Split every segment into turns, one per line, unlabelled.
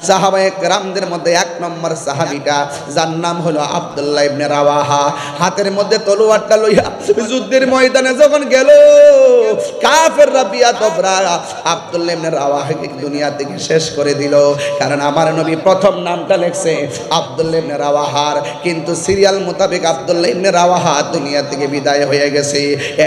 সাহাবায়ে কেরামদের মধ্যে 1 নম্বর সাহাবীটা যার নাম হলো আব্দুল্লাহ ইবনে রাওয়াহা, হাতের মধ্যে তলোয়ারটা লইয়া যুদ্ধের ময়দানে যখন গেল, কাফেররা বিয়াতবরা আব্দুল্লাহ ইবনে রাওয়াহাকে দুনিয়া থেকে শেষ করে দিল। কারণ আমার নবী প্রথম নামটা লেখছে আব্দুল্লাহ ইবনে রাওয়াহার, কিন্তু সিরিয়াল মোতাবেক আব্দুল্লাহ ইবনে রাওয়াহা দুনিয়া থেকে বিদায় হয়ে গেছে।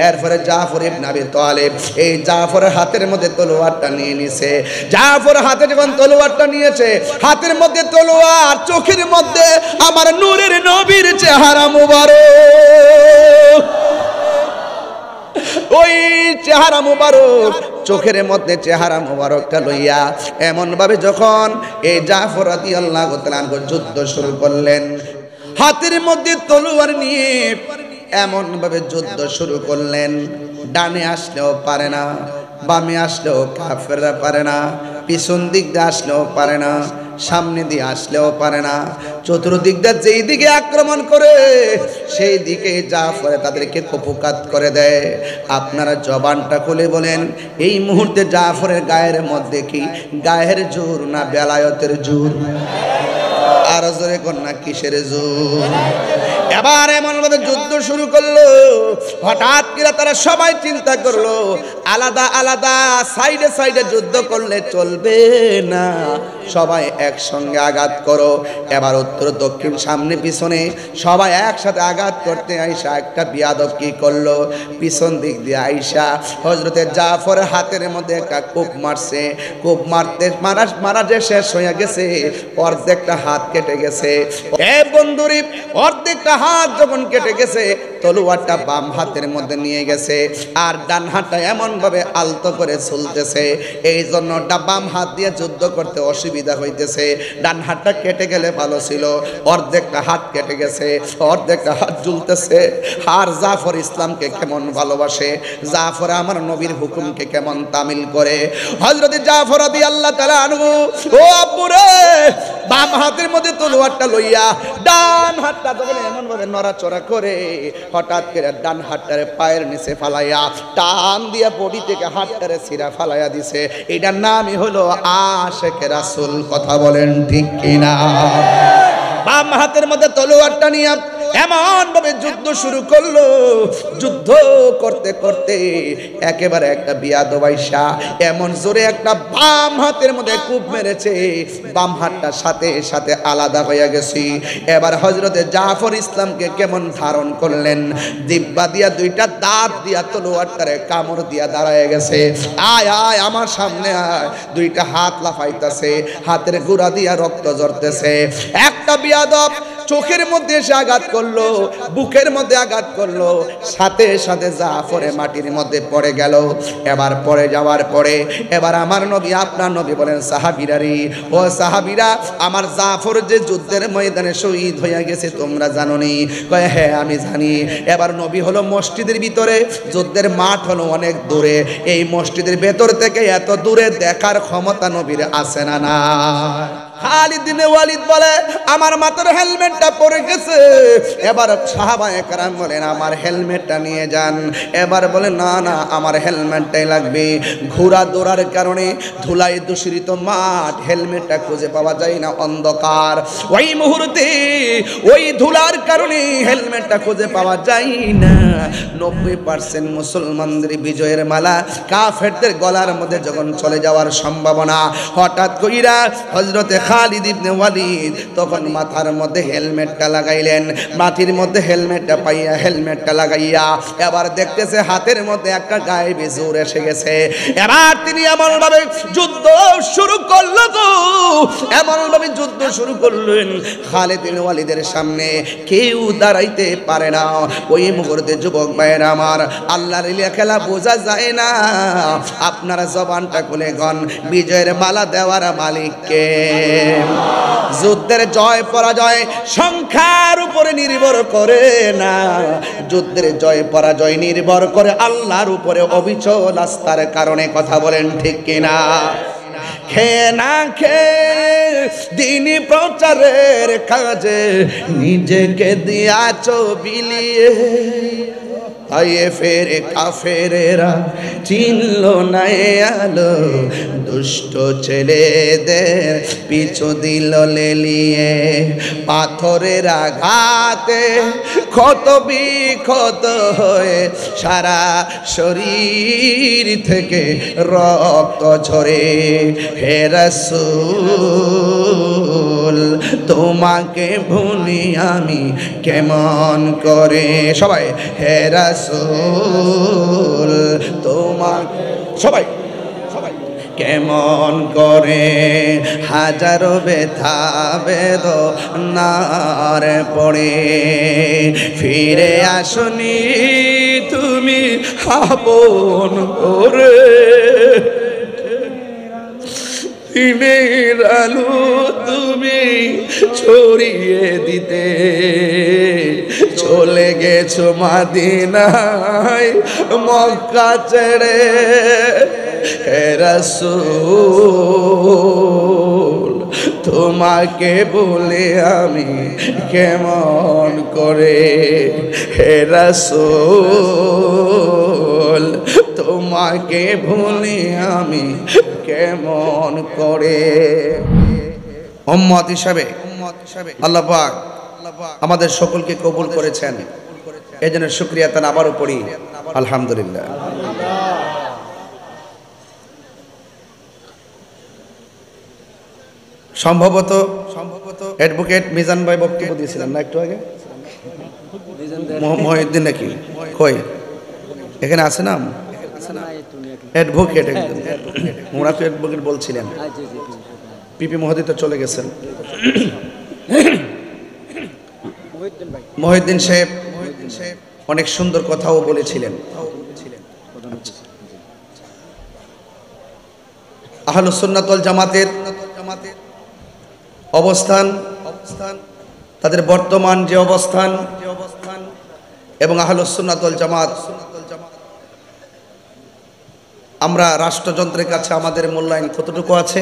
এরপরে জাফর ইবনে আবি তালিব এই জাফরের হাতের মধ্যে তলোয়ারটা নিয়ে নিছে। জাফর হাতে যখন তলোয়ারটা নিয়েছে, হাতের মধ্যে তলোয়ার, চোখের মধ্যে আমার নূরের নবীর চেহারা মুবারক। ওই চেহারা মুবারক, চোখের মধ্যে চেহারা মুবারকটা লইয়া এমন ভাবে যখন এই জাফর রাদিয়াল্লাহু তাআলা আনহু যুদ্ধ শুরু করলেন, হাতের মধ্যে তলোয়ার নিয়ে এমন ভাবে যুদ্ধ শুরু করলেন, ডানে আসলেও পারে না, বামে আসলেও কাফেররা পারে না, পিছন দিক দিয়ে আসলেও পারে না, সামনে দিয়ে আসলেও পারে না, চতুর্দিক দিয়ে যেই দিকে আক্রমণ করে সেই দিকে জাফর তাদেরকে কুপকাত করে দেয়। আপনারা জবানটা খুলে বলেন, এই মুহূর্তে জাফরের গায়ের মধ্যে কি গায়ের জোর না বেলায়েতের জোর? আর জোরে কন্যা কিসের জোর? এবার এমন ভাবে যুদ্ধ শুরু করলো, হঠাৎ করে তারা সবাই চিন্তা করলো আলাদা আলাদা সাইডে সাইডে যুদ্ধ করলে চলবে না, সবাই একসঙ্গে আঘাত করো। এবার উত্তর দক্ষিণ সামনে পিছনে সবাই একসাথে আঘাত করতে আইসা একটা বিয়াদব কি করলো, পিছন দিক দিয়ে আইসা হযরতে জাফরের হাতের মধ্যে একটা কূপ মারছে। কূপ মারতে মারা যে শেষ হয়ে গেছে, অর্ধেকটা হাত কেটে গেছে। এ বন্ধুরি, অর্ধেকটা হাত যখন কেটে গেছে, তলোয়ারটা বাম হাতের মধ্যে নিয়ে গেছে, আর ডান হাতটা এমন ভাবে আলতো করে চলতেছে, এই জন্য বাম হাত দিয়ে যুদ্ধ করতে অসুবিধা হইতেছে। ডান হাতটা কেটে গেলে ভালো ছিল, অর্ধেকটা হাত কেটে গেছে, অর্ধেকটা হাত ঝুলতেছে। আর জাফর ইসলামকে কেমন ভালোবাসে, জাফর আমার নবীর হুকুমকে কেমন তামিল করে। হযরত জাফর রাদিয়াল্লাহু তাআলা আনহু, ও আব্বু রে, বাম হাতের মধ্যে তলোয়ারটা লইয়া ডান হাতটা যখন এমন ভাবে নড়াচড়া করে, হঠাৎ করে ডান হাতটারে পায়ের নিচে ফালাইয়া টান দিয়া বডি থেকে হাতটারে ছিঁড়া ফালাইয়া দিছে। এটার নামই হলো আশিকে রাসূল। কথা বলেন ঠিক কিনা? বাম হাতের মধ্যে তলোয়ারটা নিয়ে এমন ভাবে যুদ্ধ শুরু করলো। যুদ্ধ করতে করতে একেবারে একটা বিয়াদব আইসা এমন জোরে একটা বাম হাতের মধ্যে কূপ মেরেছে, বাম হাতটা সাথে সাথে আলাদা হয়ে গেছে। এবার হযরতে জাফর ইসলামকে কেমন ধারণ করলেন, জিহ্বা দিয়া দুইটা দাঁত দিয়া তলোয়ারটারে কামড় দিয়া দাঁড়ায় গেছে। আয় আয় আমার সামনে আয়, দুইটা হাত লাফাইতেছে, হাতের গুড়া দিয়া রক্ত ঝরতেছে। একটা বিয়াদব চোখের মধ্যে এসে আঘাত করলো, বুকের মধ্যে আঘাত করলো, সাথে সাথে জাফরে মাটির মধ্যে পড়ে গেল। এবার পড়ে যাওয়ার পরে এবার আমার নবী, আপনার নবী বলেন, সাহাবীরা রে, ও সাহাবীরা, আমার জাফর যে যুদ্ধের ময়দানে শহীদ হয়ে গেছে তোমরা জানো নি? কয় হ্যাঁ আমি জানি। এবার নবী হলো মসজিদের ভিতরে, যুদ্ধের মাঠ হলো অনেক দূরে, এই মসজিদের ভেতর থেকে এত দূরে দেখার ক্ষমতা নবীর আছে না? না। খালিদ বিন ওয়ালিদ বলে, আমার মাথার হেলমেটটা পড়ে গেছে। এবার সাহাবায়ে কেরাম বলেন, আমার হেলমেটটা নিয়ে যান। এবার বলে, না না, আমার হেলমেটটাই লাগবে। ঘোড়া দৌড়ার কারণে ধুলায় দূষিত মাঠ, হেলমেটটা খুঁজে পাওয়া যায় না, অন্ধকার। ওই মুহূর্তে ওই ধুলার কারণে হেলমেটটা খুঁজে পাওয়া যায় না। 90% মুসলমানদের বিজয়ের মালা কাফেরদের গলার মধ্যে যখন চলে যাওয়ার সম্ভাবনা, হঠাৎ কইরা হযরতে খালিদ ইবনে ওয়ালিদ তখন মাথার মধ্যে হেলমেটটা লাগাইলেন। মাটির মধ্যে হেলমেটটা পাইয়া হেলমেটটা লাগাইয়া এবার দেখতেছে হাতের মধ্যে একটা গায়েবী জোর এসে গেছে। এবার তিনি এমন ভাবে যুদ্ধ শুরু করলো, তো এমন ভাবে যুদ্ধ শুরু করলেন, খালিদ বিন ওয়ালিদের সামনে কেউ দাঁড়াইতে পারে না। ওই মুহূর্তে যুবক ভাইয়েরা আমার, আল্লাহর খেলা বোঝা যায় না। আপনারা জবানটা খুলে গন, বিজয়ের মালা দেওয়ার মালিককে। যুদ্ধের জয় পরাজয় সংখ্যার উপরে নির্ভর করে না, যুদ্ধের জয় পরাজয় নির্ভর করে আল্লাহর উপরে অবিচল আস্থার কারণে। কথা বলেন ঠিক কিনা? খেয়ে না খেয়ে দিনী প্রচারের কাজে নিজেকে দিয়াছো বিলিয়ে, আয়ে ফেরে কাফেরেরা চিনল না এ আলো, দুষ্ট ছেলেদের পিছু দিল লেলিয়ে, পাথরের আঘাতে ক্ষত বিক্ষত হয়ে সারা শরীর থেকে রক্ত ঝরে। হে রাসূল তোমাকে ভুলি আমি কেমন করে, সবাই হে রাসূল তোমাকে, সবাই কেমন করে, হাজারো ব্যথা বেদনার পড়ে ফিরে আসনি তুমি আপন করে, দিনের আলো তুমি ছড়িয়ে দিতে চলে গেছো মদিনায় মক্কা ছেড়ে। হে রাসূল তোমাকে বলে আমি কেমন করে, হে রাসূল তোমাকে ভুলে আমি কেমন করে। উম্মত হিসাবে আল্লাহ পাক আমাদের সকলকে কবুল করেছেন, এজন্য শুকরিয়া তান আবারও পড়ি আলহামদুলিল্লাহ। সম্ভবত অ্যাডভোকেট মিজান ভাই বক্তব্য দিয়েছিলেন না একটু আগে, মহিউদ্দিন নাকি কই এখানে আছে না, অ্যাডভোকেট একজন, ওরা তো অ্যাডভোকেট বলছিলেন, পিপি মহোদয় তো চলে গেছেন। মহিউদ্দিন সাহেব অনেক সুন্দর কথাও বলেছিলেন। আহলুস সুন্নাত ওয়াল জামাতের অবস্থান, তাদের বর্তমান যে অবস্থান এবং আহলুস সুন্নাত ওয়াল জামাত, আমরা রাষ্ট্রযন্ত্রের কাছে আমাদের মূল্যায়ন কতটুকু আছে,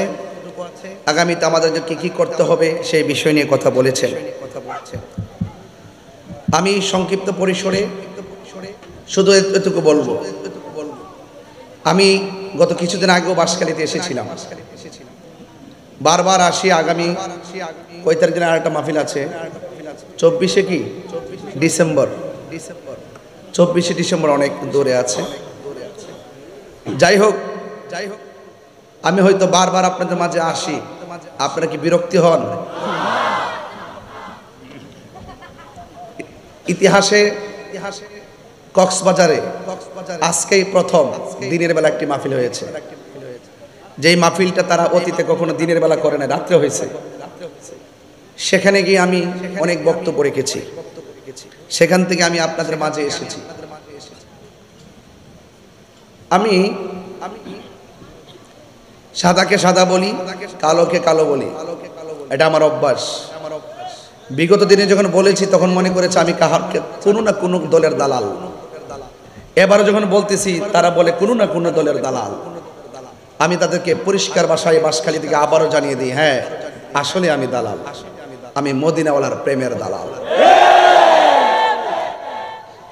আগামীতে আমাদেরকে কি করতে হবে সেই বিষয় নিয়ে কথা বলেছেন। আমি সংক্ষিপ্ত পরিসরে শুধু এতটুকু বলবো, আমি গত কিছুদিন আগেও বাঁশখালীতে এসেছিলাম, বারবার আসি। আগামী কয় তারিখে আরেকটা মাহফিল আছে, 24 কি ডিসেম্বর, 24 ডিসেম্বর অনেক দূরে আছে। যাই হোক আমি হয়তো বারবার আপনাদের মাঝে আসি, আপনারা কি বিরক্তি হন? ইতিহাসে কক্সবাজারে আজকেই প্রথম দিনের বেলা একটি মাহফিল হয়েছে, যেই মাহফিলটা তারা অতীতে কখনো দিনের বেলা করে না, রাত্রে হয়েছে। সেখানে গিয়ে আমি অনেক বক্তব্য রেখেছি, সেখান থেকে আমি আপনাদের মাঝে এসেছি। আমি সাদাকে সাদা বলি, কালোকে কালো বলি, এটা আমার অভ্যাস। বিগত দিনে যখন বলেছি তখন মনে করেছে আমি কাহারকে কোনো না কোনো দলের দালাল, এবারও যখন বলতেছি তারা বলে কোনো না কোনো দলের দালাল। আমি তাদেরকে পরিষ্কার ভাষায় বাঁশখালী থেকে আবারও জানিয়ে দিই, হ্যাঁ আসলে আমি দালাল, আমি মদিনাওয়ালার প্রেমের দালাল।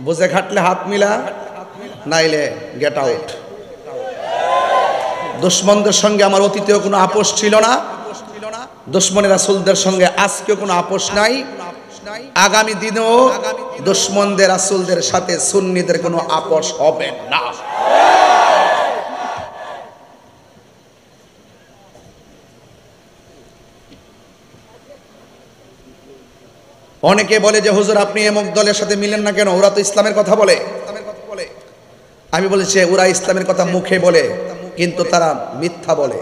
বুঝে খাটলে হাত মিলা, নাইলে গেট আউট। দুশ্মনদের সঙ্গে আমার অতীতেও কোনো আপোষ ছিল না, দুশ্মনের রাসূলদের সঙ্গে আজকেও কোনো আপোষ নাই, আগামী দিনেও দুশ্মনদের রাসূলদের সাথে সুন্নিদের কোনো আপোষ হবে না। অনেকে বলে যে হুজুর আপনি এমক দলের সাথে মিলেন না কেন, ওরা তো ইসলামের কথা বলে। আমি বলেছি ওরা ইসলামের কথা মুখে বলে কিন্তু তারা মিথ্যা বলে।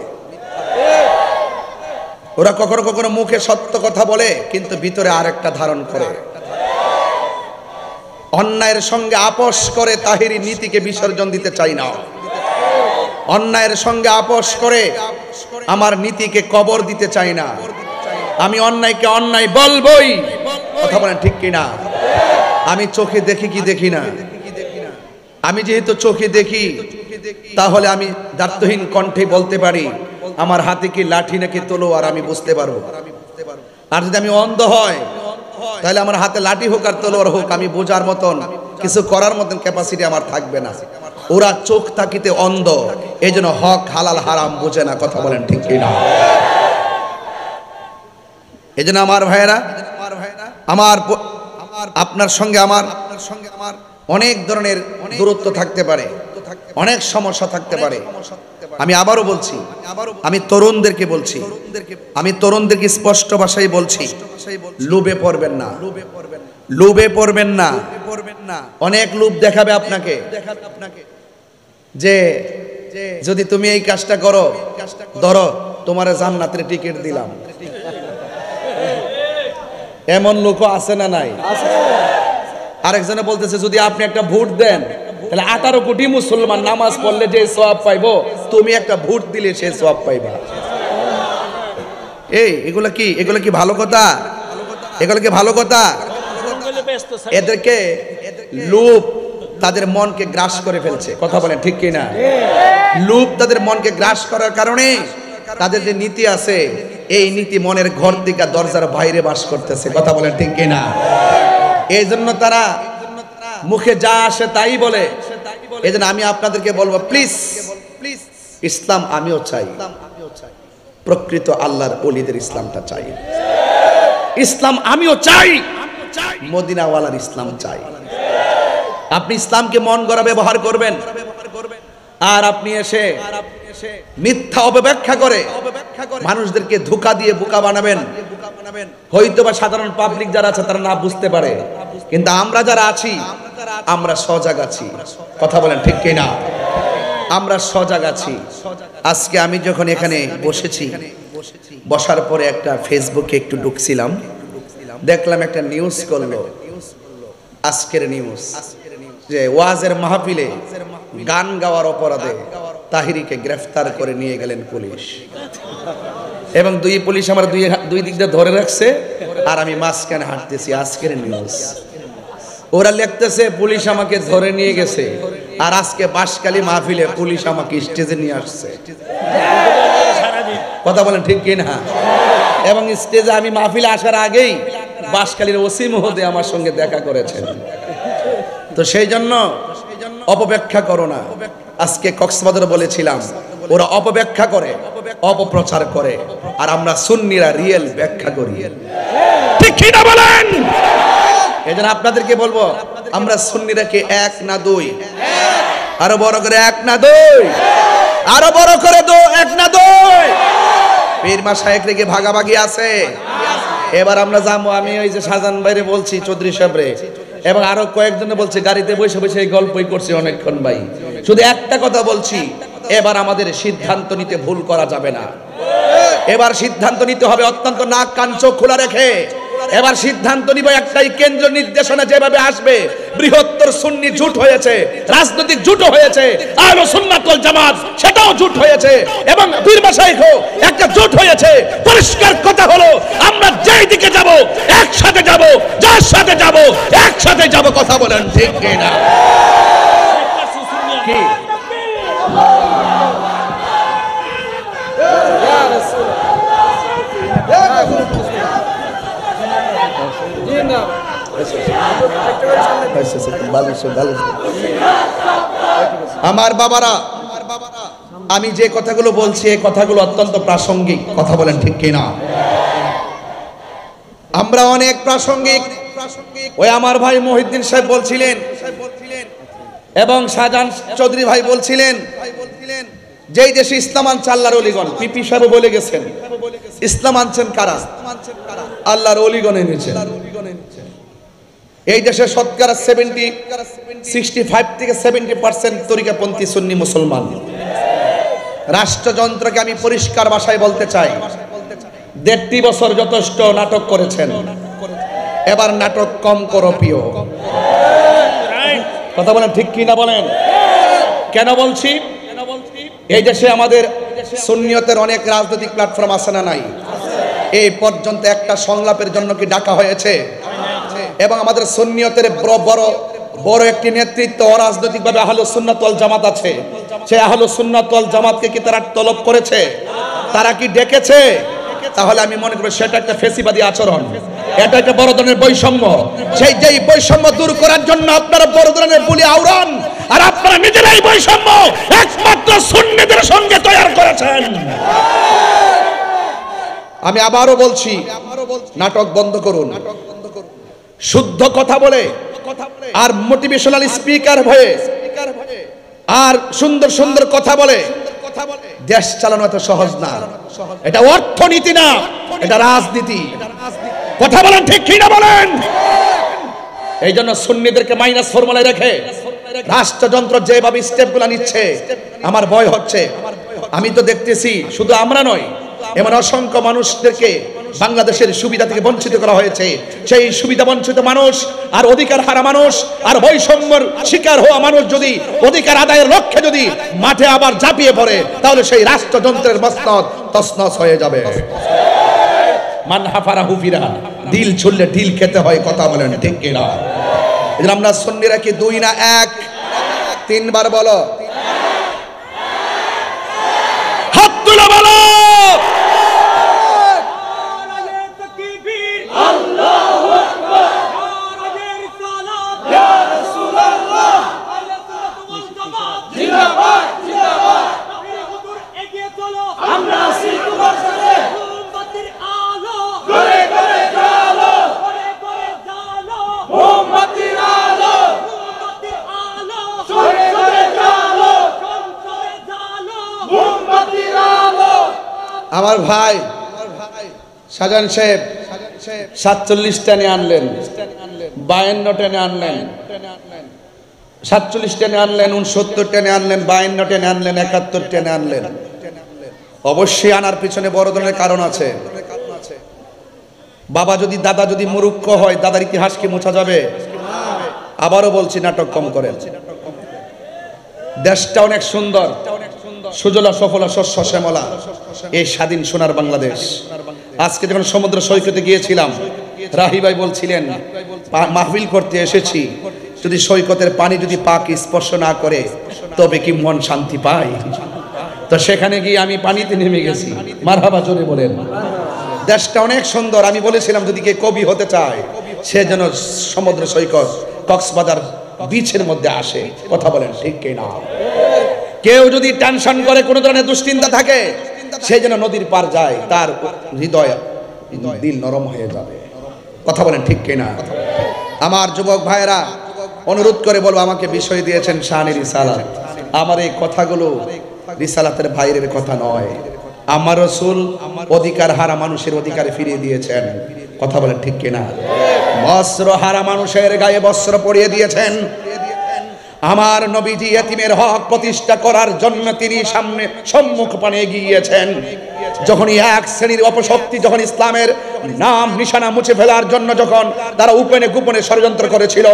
ওরা কখনো কখনো মুখে সত্য কথা বলে কিন্তু ভিতরে আরেকটা ধারণ করে। অন্যায়ের সঙ্গে আপোষ করে তাহিরি নীতিকে বিসর্জন দিতে চাই না, অন্যায়ের সঙ্গে আপোষ করে আমার নীতিকে কবর দিতে চাই না। আমি অন্যায়কে অন্যায় বলবই, কথা বলেন ঠিক কিনা? আমি চোখে দেখি কি দেখি না? আমি যেহেতু চোখে দেখি তাহলে আমি দায়িত্বহীন কণ্ঠে বলতে পারি আমার হাতে কি লাঠি নাকি তলোয়ার আমি বুঝতে পারবো। আর যদি আমি অন্ধ হয় তাহলে আমার হাতে লাঠি হোক আর তলোয়ার হোক আমি বোঝার মতন কিছু করার মতন ক্যাপাসিটি আমার থাকবে না। ওরা চোখ তাকিতে অন্ধ, এই জন্য হক হালাল হারাম বোঝে না। কথা বলেন ঠিক কিনা? এই জন্য আমার ভাইয়েরা, আমার আপনার সঙ্গে আমার অনেক ধরনের দূরত্ব থাকতে পারে, অনেক সমস্যা থাকতে পারে। আমি আবারও বলছি, আমি তরুণদেরকে বলছি, আমি তরুণদেরকে স্পষ্ট ভাষায় বলছি, লোভে পড়বেন না, লোভে পড়বেন না। অনেক লোভ দেখাবে আপনাকে যে যদি তুমি এই কাজটা করো, ধরো তোমার জান্নাতের টিকিট দিলাম। এমন লোকও আছে না নাই? আরেকজনে বলতেছে যদি আপনি একটা ভোট দেন তাহলে 18 কোটি মুসলমান নামাজ পড়লে যে সওয়াব পাইবো, তুমি একটা ভোট দিলে সে সওয়াব পাইবা। এগুলা কি ভালো কথা? এগুলো কি ভালো কথা? এদেরকে লোভ তাদের মনকে গ্রাস করে ফেলছে। কথা বলেন ঠিক কিনা? লোভ তাদের মনকে গ্রাস করার কারণে তাদের যে নীতি আছে, এই নীতি মনের ঘর থেকে দরজার বাইরে বাস করতেছে। কথা বলেন ঠিক কিনা? এই জন্য তারা মুখে যা আসে তাই বলে। এই জন্য আমি আপনাদেরকে বলবো, প্লিজ ইসলাম আমিও চাই, প্রকৃত আল্লাহর ওলিদের ইসলামটা চাই। ইসলাম আমিও চাই, মদিনাওয়ালার ইসলাম চাই। আপনি ইসলামকে মন গড়া ব্যবহার করবেন, আর আপনি এসে মিথ্যা অপব্যাখ্যা করে মানুষদেরকে ধোঁকা দিয়ে বোকা বানাবেন। হয়তো বা সাধারণ পাবলিক যারা আছে তারা না বুঝতে পারে, কিন্তু আমরা যারা আছি আমরা সজাগ আছি। কথা বলেন ঠিক কিনা? আমরা সজাগ আছি। আজকে আমি যখন এখানে বসেছি, বসার পরে একটা ফেসবুকে একটু ঢুকছিলাম, দেখলাম একটা নিউজ করলো, আজকের নিউজ, যে ওয়াজের মাহফিলে গান গাওয়ার অপরাধে তাহিরিকে গ্রেফতার করে নিয়ে গেলেন পুলিশ, এবং দুই পুলিশ আমার দুই দিক দিয়ে ধরে রাখছে, আর আমি মাঝখানে হাঁটতেছি। আজকের নিউজ, ওরা লিখতেছে পুলিশ আমাকে ধরে নিয়ে গেছে, আর আজকে বাঁশখালী মাহফিলে পুলিশ আমাকে স্টেজে নিয়ে আসছে। কথা বলেন ঠিক কিনা? এবং স্টেজে আমি মাহফিলে আসার আগেই বাঁশখালীর ওসি মহোদয় আমার সঙ্গে দেখা করেছেন। তো সেই জন্য অপব্যাখ্যা করো না। আজকে কক্সবাজারে বলেছিলাম, ওরা অপব্যাখ্যা করে, অপপ্রচার করে, আর আমরা সুন্নিরা রিয়েল ব্যাখ্যা করি। ঠিক কি না বলেন? এজন্য আপনাদেরকে বলবো, আমরা সুন্নিরা কি এক না দুই? আরো বড় করে এক না দুই? আরো বড় করে এক না দুই? পীর মাশায়েখ রেখে ভাগাভাগি আছে। এবার আমরা যাবো, আমি ওই যে শাহজাহান ভাইরে বলছি, চৌধুরী সাহেবরে, এবং আরো কয়েকজনে বলছে, গাড়িতে বসে বসে এই গল্পই করছি অনেকক্ষণ। ভাই শুধু একটা কথা বলছি, এবার আমাদের সিদ্ধান্ত নিতে ভুল করা যাবে না। এবার সিদ্ধান্ত নিতে হবে অত্যন্ত নাক কান চোখ খোলা রেখে। এবার সিদ্ধান্ত নিব একটাই, কেন্দ্র নির্দেশনা যেভাবে আসবে, বৃহত্তর সুন্নি জোট হয়েছে, রাজনৈতিক জোটও হয়েছে, আহলে সুন্নাত ওয়াল জামাত সেটাও জোট হয়েছে, এবং পীর মাশায়েখও একটা জোট হয়েছে। পরিষ্কার কথা হলো, আমরা যেই দিকে যাব একসাথে যাব, যার সাথে যাব একসাথে যাব। কথা বলেন ঠিক কিনা? কি আমার বাবারা, আমি যে কথাগুলো বলছি এই কথাগুলো অত্যন্ত প্রাসঙ্গিক। কথা বলেন ঠিক কিনা? আমরা অনেক প্রাসঙ্গিক। ওই আমার ভাই মহিউদ্দিন সাহেব বলছিলেন, এবং শাহজাহান চৌধুরী ভাই বলছিলেন, যেই দেশে ইসলাম আনছে আল্লাহর ওলিগণ। পিপি সাহেব বলে গেছেন, ইসলাম আনছেন কারা? আল্লাহর ওলিগণ এনেছেন। এই দেশে শতকরা 65 থেকে 70% তরিকাপন্থী সুন্নি মুসলমান। রাষ্ট্রযন্ত্রকে আমি পরিষ্কার ভাষায় বলতে চাই, 1.5 বছর যথেষ্ট নাটক করেছেন, এবার নাটক কম করো প্রিয়। কথা বলেন ঠিক কি না বলেন? কেন বলছি? এই দেশে আমাদের সুন্নিয়তের অনেক রাজনৈতিক প্ল্যাটফর্ম আছে না নাই? এই পর্যন্ত একটা সংলাপের জন্য কি ডাকা হয়েছে? এবং আমাদের সুন্নিয়তের বড় একটি নেতৃত্ব অরাজনৈতিকভাবে আহলুস সুন্নাত ওয়াল জামাত আছে। সেই আহলুস সুন্নাত ওয়াল জামাতকে কি তারা তলব করেছে? তারা কি ডেকেছে? তাহলে আমি মনে করি সেটা একটা ফেসিবাদী আচরণ, এটা একটা বড় ধরনের বৈষম্য। যেই বৈষম্য দূর করার জন্য আপনারা বড় ধরনের বুলি আওড়ান, আর আপনারা নিজেরাই বৈষম্য একমাত্র সুন্নিদের সঙ্গে তৈরি করেছেন। আমি আবারও বলছি, নাটক বন্ধ করুন। শুদ্ধ কথা বলে আর মোটিভেশনাল স্পিকার হয়ে আর সুন্দর সুন্দর কথা বলে দেশ চালানো এত সহজ না। এটা অর্থনীতি না, এটা রাজনীতি। কথা বলেন ঠিক কি না বলেন? এই জন্য সুন্নিদেরকে মাইনাস ফর্মুলায় রেখে রাষ্ট্রযন্ত্র যেভাবে স্টেপগুলো নিচ্ছে আমার ভয় হচ্ছে। আমি তো দেখতেছি শুধু আমরা নয়, এমন অসংখ্য মানুষদেরকে বাংলাদেশের সুবিধা থেকে বঞ্চিত করা হয়েছে। সেই সুবিধা বঞ্চিত মানুষ আর অধিকার হারা মানুষ আর বৈষম্যের শিকার হওয়া মানুষ যদি অধিকার আদায়ের লক্ষ্যে যদি মাঠে আবার ঝাঁপিয়ে পড়ে, তাহলে সেই রাষ্ট্রযন্ত্রের মসনদ তছনছ হয়ে যাবে। মান হাফারা হুফিরা, ডিল ছুললে ডিল খেতে হয়। কথা বলেন ঠিক কিনা? এজন্য আমরা সুন্নিরা কি দুই না এক? তিনবার বলো, হাত তুলে বলো। আমার ভাই শাহজাহান সাহেব 47 টেনে আনলেন, 52 টেনে আনলেন, 47 টেনে আনলেন, 69 টেনে আনলেন, 52 টেনে আনলেন, 71 টেনে আনলেন। অবশ্যই আনার পিছনে বড় ধরনের কারণ আছে। বাবা যদি দাদা যদি মূর্খ হয়, দাদার ইতিহাস কি মোছা যাবে? আবারও বলছি, নাটক কম করেন। দেশটা অনেক সুন্দর, সুজলা সফলা শস্য শ্যামলা, এই স্বাধীন সোনার বাংলাদেশ। আজকে যখন সমুদ্র সৈকতে গিয়েছিলাম, রাহি ভাই বলছিলেন মাহফিল করতে এসেছি, যদি সৈকতের পানি যদি পাক স্পর্শ না করে তবে কি মন শান্তি পায়? তো সেখানে গিয়ে আমি পানিতে নেমে গেছি। মারহাবা জোরে বলেন। দেশটা অনেক সুন্দর। আমি বলেছিলাম যদি কে কবি হতে চায় সে যেন সমুদ্র সৈকত কক্সবাজার বিচের মধ্যে আসে। কথা বলেন ঠিক কি না? কেউ যদি টেনশন করে, কোনো ধরনের দুশ্চিন্তা থাকে, সে যেন নদীর পার যায়, তার হৃদয় দিল নরম হয়ে যাবে। কথা বলেন ঠিক কি না? আমার যুবক ভাইরা অনুরোধ করে বলবো, আমাকে বিষয় দিয়েছেন শানে রিসালাত। আমার এই কথাগুলো রিসালাতের বাইরের কথা নয়। আমার রাসূল অধিকার হারা মানুষের অধিকার ফিরিয়ে দিয়েছেন। কথা বলেন ঠিক কি না? বস্ত্র হারা মানুষের গায়ে বস্ত্র পরিয়ে দিয়েছেন। আমার নবীজি ইতিমের হক প্রতিষ্ঠা করার জন্য তিনি সম্মুখ পানে এগিয়েছেন। যখন এক শ্রেণীর অপশক্তি যখন ইসলামের নাম নিশানা মুছে ফেলার জন্য যখন তারা উপনে গোপনে ষড়যন্ত্র করেছিল,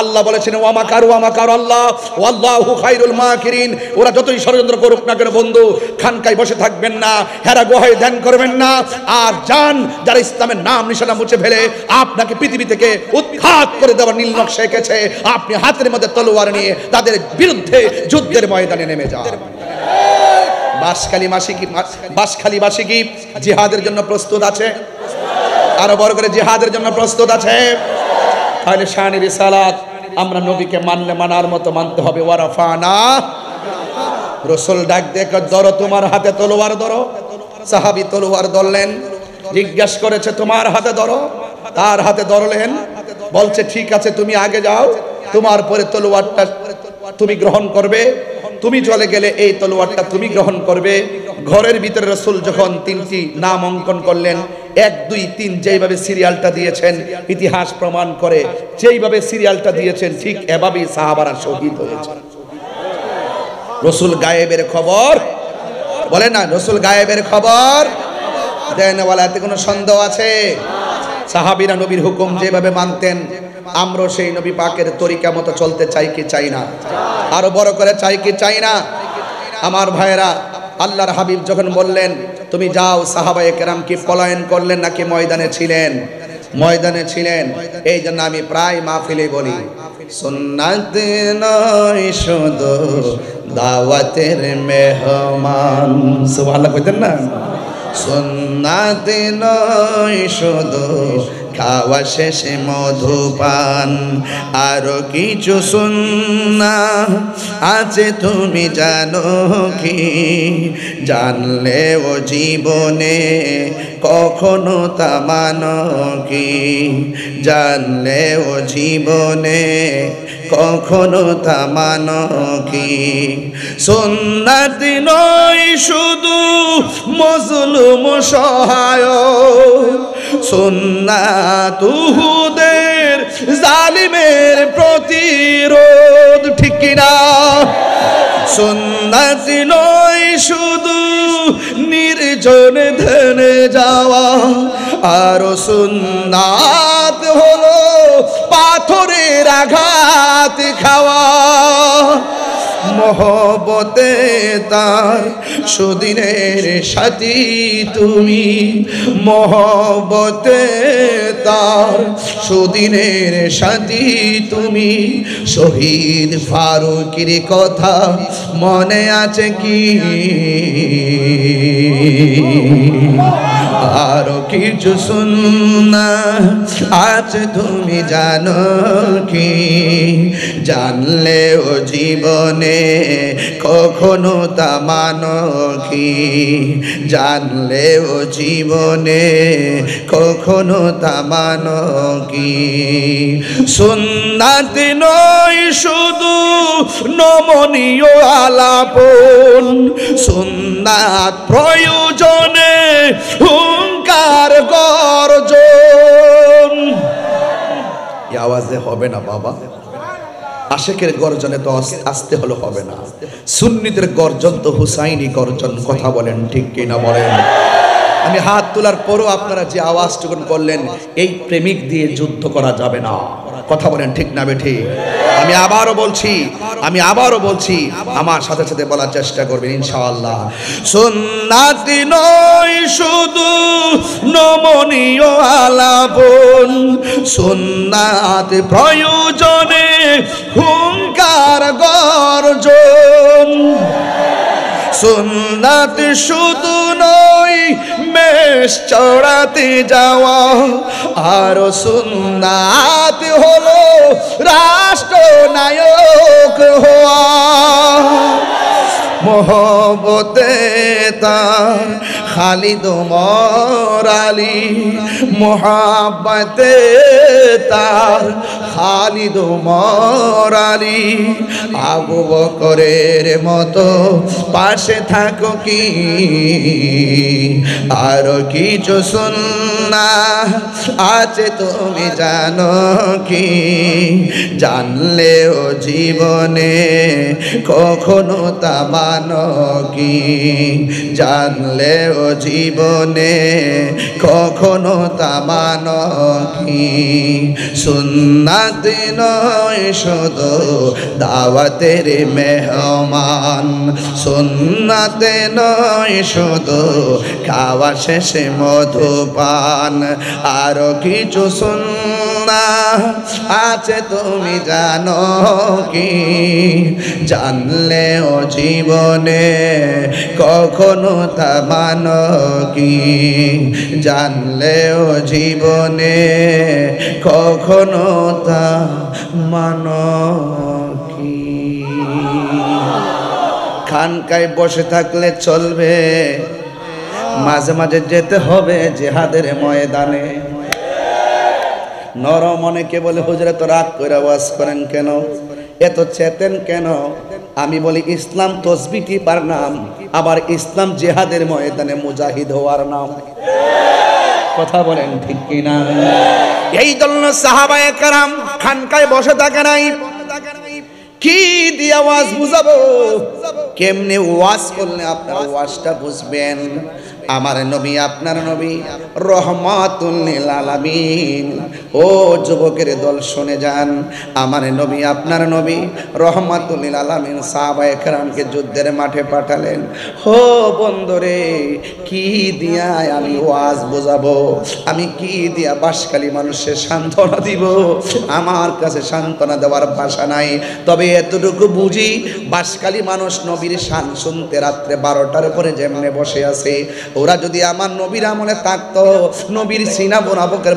আল্লাহ বলেছেন ওয়ামাকারু ওয়ামাকার আল্লাহ ওয়াল্লাহু খায়রুল মাকিরিন। ওরা যতই ষড়যন্ত্র করুক না কেন বন্ধু, খানকায় বসে থাকবেন না, হেরা গুহায় ধ্যান করবেন না, আর যান যারা ইসলামের নাম নিশানা মুছে ফেলে আপনাকে পৃথিবী থেকে উৎখাত করে দেওয়ার নীল নকশা এঁকেছে, আপনি হাতের মধ্যে তলোয়ার নিয়ে তাদের বিরুদ্ধে যুদ্ধের ময়দানে নেমে যান। বাঁশখালীবাসী কি জিহাদের জন্য প্রস্তুত আছে? আরো বড় করে জিহাদের জন্য প্রস্তুত আছে? তাহলে শানে রিসালাত আমরা নবীকে মানলে মানার মতো মানতে হবে। ওয়ারাফানা, রাসূল ডাক দেখে ধরো, তোমার হাতে তলোয়ার ধরো। সাহাবী তলোয়ার ধরলেন, জিজ্ঞেস করেছে তোমার হাতে ধরো, তার হাতে ধরলেন, বলছে ঠিক আছে তুমি আগে যাও, তোমার পরে তলোয়ারটা তুমি গ্রহণ করবে, তুমি চলে গেলে এই তলোয়ারটা তুমি গ্রহণ করবে। ঘরের ভিতরে রাসূল যখন 3টি নাম অঙ্কন করলেন, 1 2 3 যেইভাবে সিরিয়ালটা দিয়েছেন ইতিহাস প্রমাণ করে, যেইভাবে সিরিয়ালটা দিয়েছেন ঠিক এভাবেই সাহাবারা শহীদ হয়েছে। রাসূল গায়েবের খবর বলে না, রাসূল গায়েবের খবর দেন ওয়ালাতে কোনো সন্দেহ আছে? সাহাবীরা নবীর হুকুম যেভাবে মানতেন, আমরা সেই নবী পাকের তরিকা মতো চলতে চাই কি চাই না? আরো বড় করে চাই কি চাই না? আমার ভাইরা, আল্লাহর হাবিব যখন বললেন তুমি যাও, সাহাবায়ে কেরাম কি পলায়ন করলেন নাকি ময়দানে ছিলেন? ময়দানে ছিলেন। এই জন্য আমি প্রায় মাহফিলে বলি, সুন্নাত নয় শুধু দাওয়াতের মেহমান। সুবহানাল্লাহ কইতেন না? সুন্নাতে নয় শুধু খাওয়া শেষে মধুপান, আরো কিছু সুন্নাহ আছে তুমি জানো কি? জানলেও জীবনে কখনো তা মানো কি? জানলেও জীবনে কখনো তা মানো কি? সুন্নাত নয় শুধু মজলুম সহায়, সুন্নাত উহুদের জালিমের প্রতিরোধ, ঠিক কিনা? সুন্নাত নয় শুধু নির্জন ধ্যানে যাওয়া, আর সুন্নাত হলো পাথরের আঘাত খাওয়া। মহব্বতে তার সুদিনের সাথী তুমি, মহব্বতে তার সুদিনের সাথী তুমি। শহীদ ফারুকের কথা মনে আছে কি? আরো কিছু সুন্নাহ আছে তুমি জানো কি? জানলেও জীবনে কখনো তা মানো কি? জানলেও জীবনে কখনো তা মানো কি? সুন্নাত নয় শুধু নমনীয় আলাপন, সুন্নাত প্রয়োজনে হুঙ্কার গর্জন। এই আওয়াজে হবে না বাবা, আশেকের গর্জনে তো আসতে হলো হবে না। সুন্নিদের গর্জন তো হুসাইনি গর্জন, কথা বলেন ঠিক কিনা বলেন? আমি হাত তোলার পরও আপনারা যে আওয়াজটুকুন করলেন, এই প্রেমিক দিয়ে যুদ্ধ করা যাবে না, কথা বলেন ঠিক না বেঠি? আমি আবারও বলছি, আমার সাথে সাথে বলার চেষ্টা করবেন ইনশাআল্লাহ। সুন্নাত নয় শুধু নমনীয় আলাপন, সুন্নাত প্রয়োজনে হুঙ্কার গর্জন। সুন্নাত শুধু নয় মেষ চড়াতে যাওয়া, আর সুন্নাত হলো রাষ্ট্রনায়ক হওয়া। মোহব্বতে তার খালিদ ওমর আলী, মোহাব্বতে তার খালিদ ওমর আলী। আবু বকরের মতো পাশে থাকো কি? আরো কিছু সুন্নাহ আছে তুমি জানো কি? জানলেও জীবনে কখনো তা মানো কি? জানলেও জীবনে কখনো তা মানো কি? সুন্নাত নয় শুধু দাওয়াতের মেহমান, সুন্নাত নয় শুধু খাওয়া শেষে মধুপান, আরো কিছু সুন্নাহ আছে তুমি জানো কি? জানলেও জীবনে কখনো তা মানো কি? জানলেও জীবনে কখনো তা মানো কি? খানকায় বসে থাকলে চলবে, মাঝে মাঝে যেতে হবে জিহাদের ময়দানে। নরম অনেকে বলে হুজুরে তো রাগ করে ওয়াজ করেন কেন, এত চেতেন কেন? আমি বলি ইসলাম তসবিহ টিপার নাম, আবার ইসলাম জিহাদের ময়দানে মুজাহিদ হওয়ার নাম, কথা বলেন ঠিক কিনা? এই জন্য সাহাবায়ে কেরাম খানকায় বসে থাকে নাই। কি দিয়ে ওয়াজ বুঝাবো? কেমনে ওয়াজ করলে আপনারা ওয়াজটা বুঝবেন? আমার নবী আপনার নবী রহমাতুল লিল আলামিন। ও যুবকের দল শুনে যান, আমার নবী আপনার নবী রহমাতুল লিল আলামিন সাহাবায়ে কেরামকে যুদ্ধের মাঠে পাঠালেন। ও বন্ধুরে, কি দিয়া আমি ওয়াজ বোঝাবো? আমি কি দিয়া বাসখালী মানুষের সান্ত্বনা দিব? আমার কাছে সান্ত্বনা দেওয়ার ভাষা নাই। তবে এতটুকু বুঝি, বাসখালী মানুষ নবীর শান শুনতে রাত্রে 12টার পরে যেমনে বসে আছে, ওরা যদি আমার নবীর আমলে থাকতো, নবীর সিনা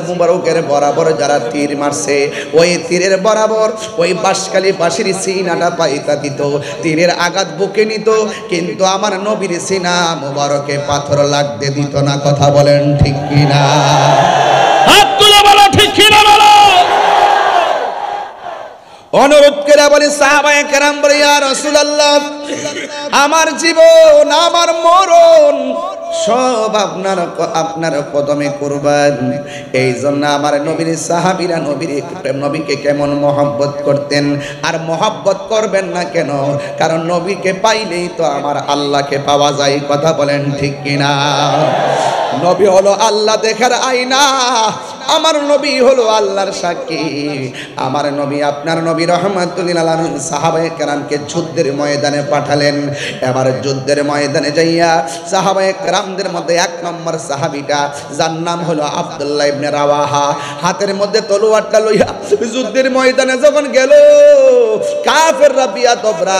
মুবারকের বরাবর যারা তীর মারছে, ওই তীরের বরাবর ওই বাঁশখালী বাঁশির সিনাটা পাইতা দিত, তীরের আঘাত বুকে নিত, কিন্তু আমার নবীর সিনা মুবারকে পাথর লাগতে দিত না। কথা বলেন ঠিক কিনা?
হাত তুলে বলো ঠিক কিনা বলো।
অনুরোধ করে বলি সাহাবায়ে কেরাম বলে, ইয়া রাসূলুল্লাহ, আমার জীবন আমার মরণ সব আপনার কদমে কুরবান। এই জন্য আমার নবীর সাহাবীরা নবীকে কেমন মহব্বত করতেন, আর মহব্বত করবেন না কেন? কারণ নবীকে পাইলেই তো আমার আল্লাহকে পাওয়া যায়। কথা বলেন ঠিক কিনা? নবী হলো আল্লাহ দেখার আয়না, আমার নবী হলো আল্লাহর সাক্ষী। আমার নবী, আপনার নবী রাহমাতুল লিল আলামিন সাহাবায়ে কেরামকে যুদ্ধের ময়দানে পাঠালেন। এবার যুদ্ধের ময়দানে যাইয়া সাহাবায়ে কেরামদের মধ্যে 1 নম্বর সাহাবীটা, যার নাম হলো আব্দুল্লাহ ইবনে রাওয়াহা, হাতের মধ্যে তলোয়ারটা লইয়া যুদ্ধের ময়দানে যখন গেল, কাফেররা বিয়াদবরা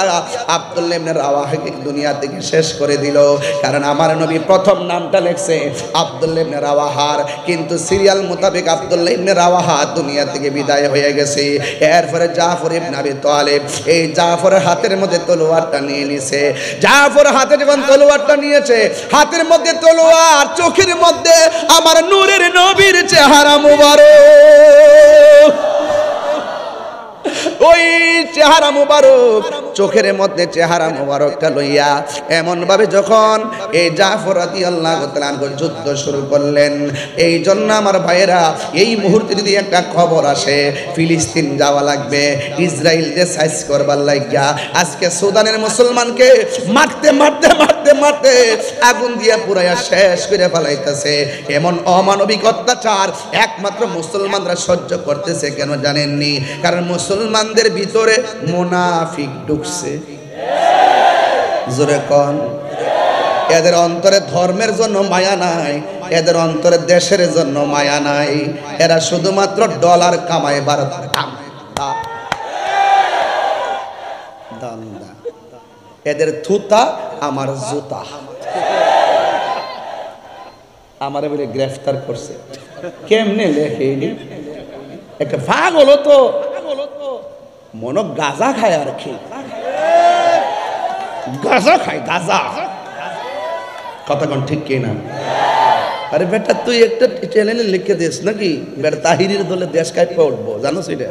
আব্দুল্লাহ ইবনে রাওয়াহাকে দুনিয়া থেকে শেষ করে দিল। কারণ আমার নবী প্রথম নামটা লেখছে আব্দুল্লাহ ইবনে রাওয়াহার, কিন্তু সিরিয়াল মোতাবেক আব্দুল্লাহ ইবনে রাওয়াহা দুনিয়া থেকে বিদায় হয়ে গেছে। এরপরে জাফর ইবনে আবি তালিব এই জাফরের হাতের মধ্যে তলোয়ারটা নিয়ে নিছে। জাফর হাতে যখন তলোয়ারটা নিয়েছে, হাতের মধ্যে তলোয়ার, চোখের মধ্যে আমার নূরের নবীর চেহারা মুবারক। ওই চেহারা মুবারক, চোখের মধ্যে চেহারা মুবারকটা লইয়া এমন ভাবে যখন এই জাফর রাদিয়াল্লাহু তাআলা আনহু যুদ্ধ শুরু করলেন। এই জন্য আমার ভাইয়েরা, এই মুহূর্তে যদি একটা খবর আসে ফিলিস্তিন যাওয়া লাগবে, ইসরায়েল যে সাইজ করবার লাগিয়া আজকে সুদানের মুসলমানকে মারতে মারতে মারতে মারতে আগুন দিয়া পুরাইয়া শেষ করে ফেলাইতেছে, এমন অমানবিক অত্যাচার একমাত্র মুসলমানরা সহ্য করতেছে কেন জানেননি? কারণ মুসলমানদের ভিতরে মুনাফিক ঢুকছে। জোরে কোন? এদের অন্তরে ধর্মের জন্য মায়া নাই, এদের অন্তরে দেশের জন্য মায়া নাই। এরা শুধুমাত্র ডলার কামাইবার ধান্দা। এদের থুতা আমার জুতা। আমারে বলে গ্রেফতার করছে, কেমনে লেখে একটা ভাগ হলো তো মনো গাঁজা খায়, আর কি গাঁজা খায়, গাঁজা। কথা কোন ঠিক কিনা? আরে বেটা, তুই একটা চ্যানেলে লিখে দিস নাকি বেটা তাহিরির দলে দেশ কাইপা উঠবো, জানো সেটা?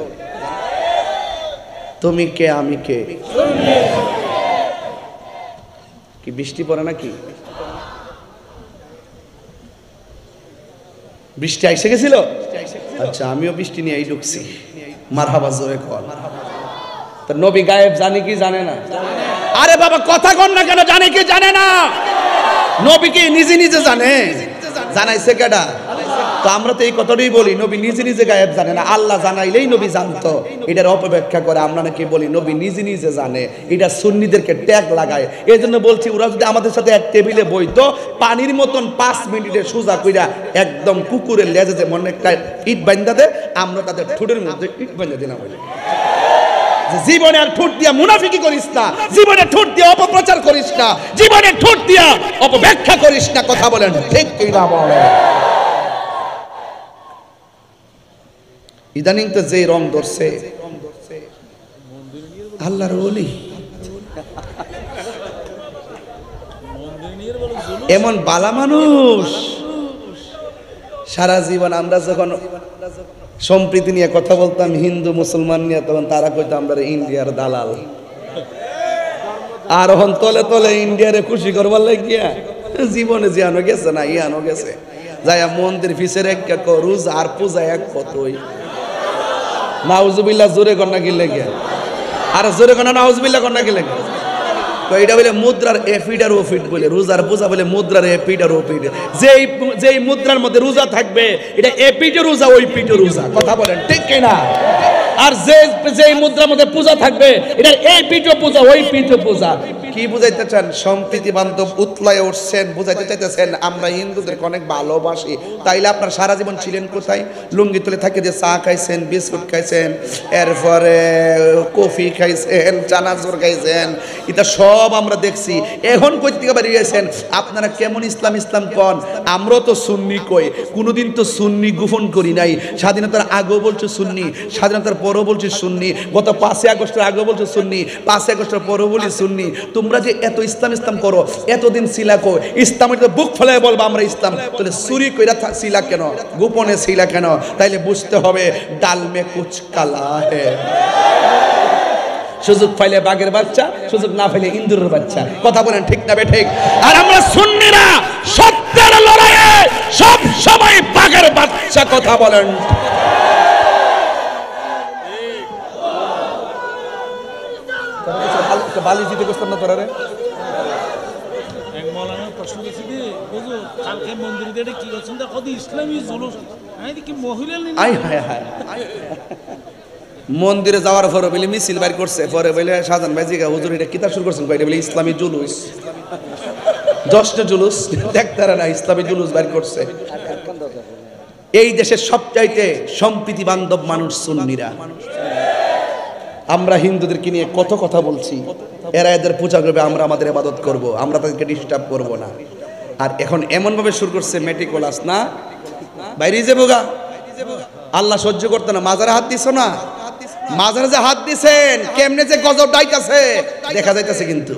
তুমি কে আমি কে? কি বৃষ্টি পড়ে নাকি? বৃষ্টি এসে গেছিল? আচ্ছা, আমিও বৃষ্টি নিয়ে ঢুকছি। মারহাবা, জোরে কর। তো নবী গায়েব জানে কি জানে না? আরে বাবা, কথা কন না কেন? জানে কি জানে না? নবী কি নিজে নিজে জানে? জানাইছে কেডা? তো আমরা তো এই কথাটাই বলি, নবী নিজে নিজে গায়েব জানে না, আল্লাহ জানাইলেই নবী জানতো। এটার অপব্যাখ্যা করে আমরা নাকি বলি নবী নিজে নিজে জানে। এটা সুন্নিদেরকে ট্যাগ লাগায়। এই জন্য বলছি, ওরা যদি আমাদের সাথে এক টেবিলে বইতো, পানির মতন 5 মিনিটে সোজা কইরা একদম কুকুরের লেজে যে মনে একটা ইট বান্ধা দেয়, আমরা তাদের ঠোঁটের মধ্যে ইট বান্ধা দিলাম। জীবনে আর ঠোঁট দিয়া মুনাফিকি করিস না, জীবনে ঠোঁট দিয়া অপপ্রচার করিস না, জীবনে ঠোঁট দিয়া অপব্যাখ্যা করিস না। কথা বলেন ঠিক কিনা বলেন? ইদানিং তো যে রং ধরছে, আল্লাহর ওলি এমন বালা মানুষ। সারা জীবন আমরা যখন সম্প্রীতি নিয়ে কথা বলতাম হিন্দু মুসলমান নিয়ে, তখন তারা কইতো আমরা ইন্ডিয়ার দালাল। আর এখন তলে তলে ইন্ডিয়ারে খুশি করবার লাগিয়া জীবনে জিয়ানো গেছে না, ইয়ানো গেছে। যাইয়া মন্দির ফিসের এক রোজ আর পূজা এক কতই। নাউজুবিল্লাহ, জোরে কন্যা কি লেগে? আর জোরে কন্যা নাউজুবিল্লাহ কন্যা কি লেগে? তো এটা বলে মুদ্রার এফিড আর ওফিড বলে, রোজার পূজা বলে মুদ্রার এফিড আর ওফিড। যেই মুদ্রার মধ্যে রোজা থাকবে, এটা এপিটে রোজা, ওই পিটে রোজা। কথা বলেন ঠিক কিনা?
আর যে যে মুদ্রার মধ্যে পূজা থাকবে এটা এই পিঠো পূজা ওই পিঠো পূজা।
কি বুঝাইতে চান? সম্প্রীতি বান্ধব উতলায় উঠছেন, বুঝাইতে চাইতেছেন আমরা হিন্দুদেরকে অনেক ভালোবাসি। তাইলে আপনার সারা জীবন ছিলেন কোথায়? লুঙ্গি তুলে থাকে যে চা খাইছেন, বিস্কুট খাইছেন, এরপরে কফি খাইছেন, চানাচুর খাইছেন, এটা সব আমরা দেখছি। এখন কই থেকে বেরিয়েছেন? আপনারা কেমন ইসলাম ইসলাম কন? আমরাও তো সুন্নি কই, কোনোদিন তো সুন্নি গোপন করি নাই। স্বাধীনতার আগেও বলছো সুন্নি, স্বাধীনতার পরও বলছি সুন্নি, গত 5 আগস্টের আগেও বলছো সুন্নি, 5 আগস্টের পরও বলি সুন্নি। তোমরা যে এত ইসলাম ইসলাম করো, এতদিন ছিলা কো ইসলামের বুক ফেলায় বলবা আমরা ইসলাম, তাহলে চুরি কইরা ছিলা কেন, গোপনে ছিলা কেন? তাইলে বুঝতে হবে ডাল মে কুচ কালা হে। সুযোগ পাইলে বাঘের বাচ্চা, সুযোগ না পাইলে ইন্দুরের বাচ্চা। কথা বলেন ঠিক না বেঠিক?
আর আমরা সুন্নিরা সত্যের লড়াইয়ে সব সময় বাঘের বাচ্চা। কথা বলেন।
বালি জিতে করতাম না তোরা রে।
এক মৌলানা প্রশ্ন করছি যে হুজুর কালকে মন্দিরে এটা কি করছেন? দেখো ইসলামী জুলুস, আমি দেখি মহিলা
আই হায় হায়, মন্দিরে যাওয়ার পরে বলে মিছিল বাইর করছে, পরে বলে শাহজাহান ভাই জিগা হুজুর এটা কিতা শুরু করছেন? কয়টা বলে ইসলামী জুলুস, দশটা জুলুস দেখতে না, ইসলামী জুলুস বাইর করছে। এই দেশের সবচাইতে সম্প্রীতি বান্ধব মানুষ সুন্নিরা। আমরা হিন্দুদেরকে নিয়ে কত কথা বলছি, এরা এদের পূজা করবে, আমরা আমাদের ইবাদত করব, আমরা তাদেরকে ডিস্টার্ব করব না। আর এখন এমন ভাবে শুরু করছে মেটিকুলাস না, বাইরে যাবো গা, আল্লাহ সহ্য করতে না। মাজারে হাত দিছো না, মাজারে যে হাত দিছেন কেমনে যে গজব ডাইতাছে দেখা যাইতাছে। কিন্তু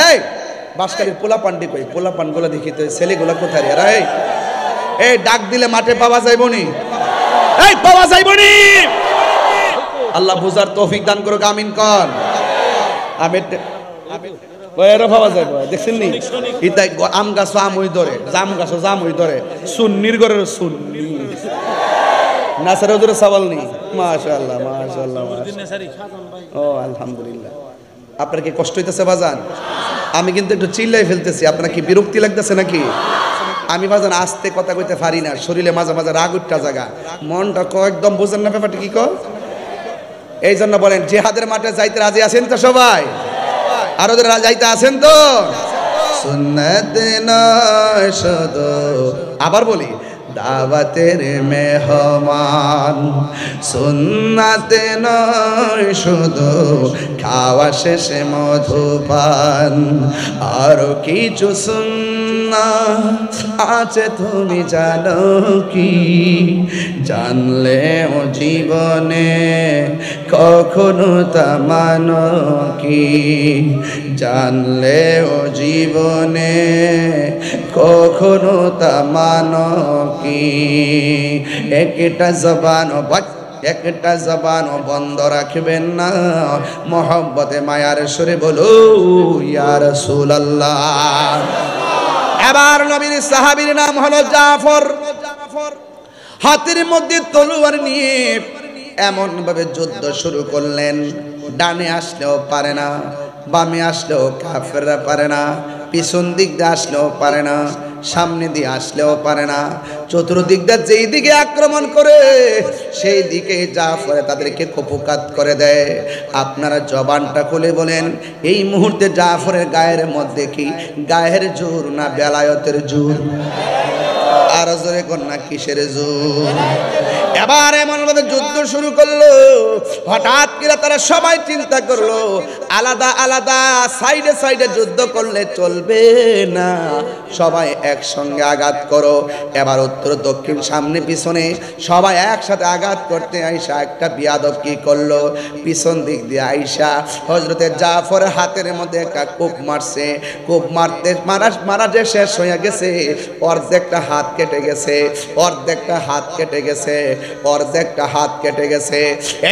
এই বাসকালীর পোলা পান্ডি কই, পোলা পানগুলো দেখি তো ছেলেগুলা কোথায় রে? এই ডাক দিলে মাঠে পাওয়া যাইবনি, এই পাওয়া যাইবনি। আল্লাহ বুঝার তৌফিক দান করুক, আমিন কন। আমি এরা পাওয়া যাইব, দেখছেন নি? ইতাই আম গাছ আম হই ধরে, জাম গাছ জাম হই ধরে, সুন্নির ঘরের সুন্নি নাসার ওদের সওয়াল নেই। মাশাআল্লাহ মাশাআল্লাহ। ও আলহামদুলিল্লাহ। আপনার কি কষ্ট হইতেছে বাজান? আমি কিন্তু একটু চিল্লাই ফেলতেছি, আপনার কি বিরক্তি লাগতেছে নাকি? আমি বাজান আস্তে কথা কইতে পারি না, শরীরে মাঝে মাঝে রাগ উঠটা জায়গা, মনটা একদম বুঝেন না ব্যাপারটা কি কর। এই জন্য বলেন জিহাদের মাঠে যাইতে রাজি আছেন তো সবাই? আর ওদের যাইতে আছেন তো? সুন্নাত নয় শুধু, আবার বলি দাওয়াতের মেহমান, সুন্নাত নয় শুধু খাওয়া শেষে মধুপান, আরো কিছু সুন্নাত আছে তুমি জানো কি? জানলেও জীবনে কখনো তা মানো কি? জানলেও জীবনে কখনো তা মানো কি? একটা জবান বন্ধ রাখবেন না, মোহব্বতে মায়ার সুরে বলো ইয়া রাসূলুল্লাহ। এবার নবীর সাহাবীর নাম হলো জাফর। হাতের মধ্যে তলোয়ার নিয়ে এমন ভাবে যুদ্ধ শুরু করলেন, ডানে আসলেও পারে না, বামে আসলেও কাফেররা পারে না, পিছন দিক দিয়ে আসলেও পারে না, সামনে দিয়ে আসলেও পারে না, চতুর্দিক দিয়ে যেই দিকে আক্রমণ করে সেই দিকে জাফর তাদেরকে কুপকাত করে দেয়। আপনারা জবানটা খুলে বলেন, এই মুহূর্তে জাফরের গায়ের মধ্যে কি গায়ের জোর না বেলায়েতের জোর? আর জোরে কন্যা কিসের জোর? এবার এমন ভাবে যুদ্ধ শুরু করলো, হঠাৎ করে তারা সবাই চিন্তা করলো আলাদা আলাদা সাইডে সাইডে যুদ্ধ করলে চলবে না, সবাই একসঙ্গে আঘাত করো। এবার উত্তর দক্ষিণ সামনে পিছনে সবাই একসাথে আঘাত করতে আইসা একটা বিয়াদব কি করলো, পিছন দিক দিয়ে আইসা হযরতে জাফর হাতের মধ্যে একটা কূপ মারছে। কূপ মারতে মারা যে শেষ হয়ে গেছে, অর্ধেকটা হাত কেটে গেছে, অর্ধেকটা হাত কেটে গেছে, অর্ধেকটা হাত কেটে গেছে।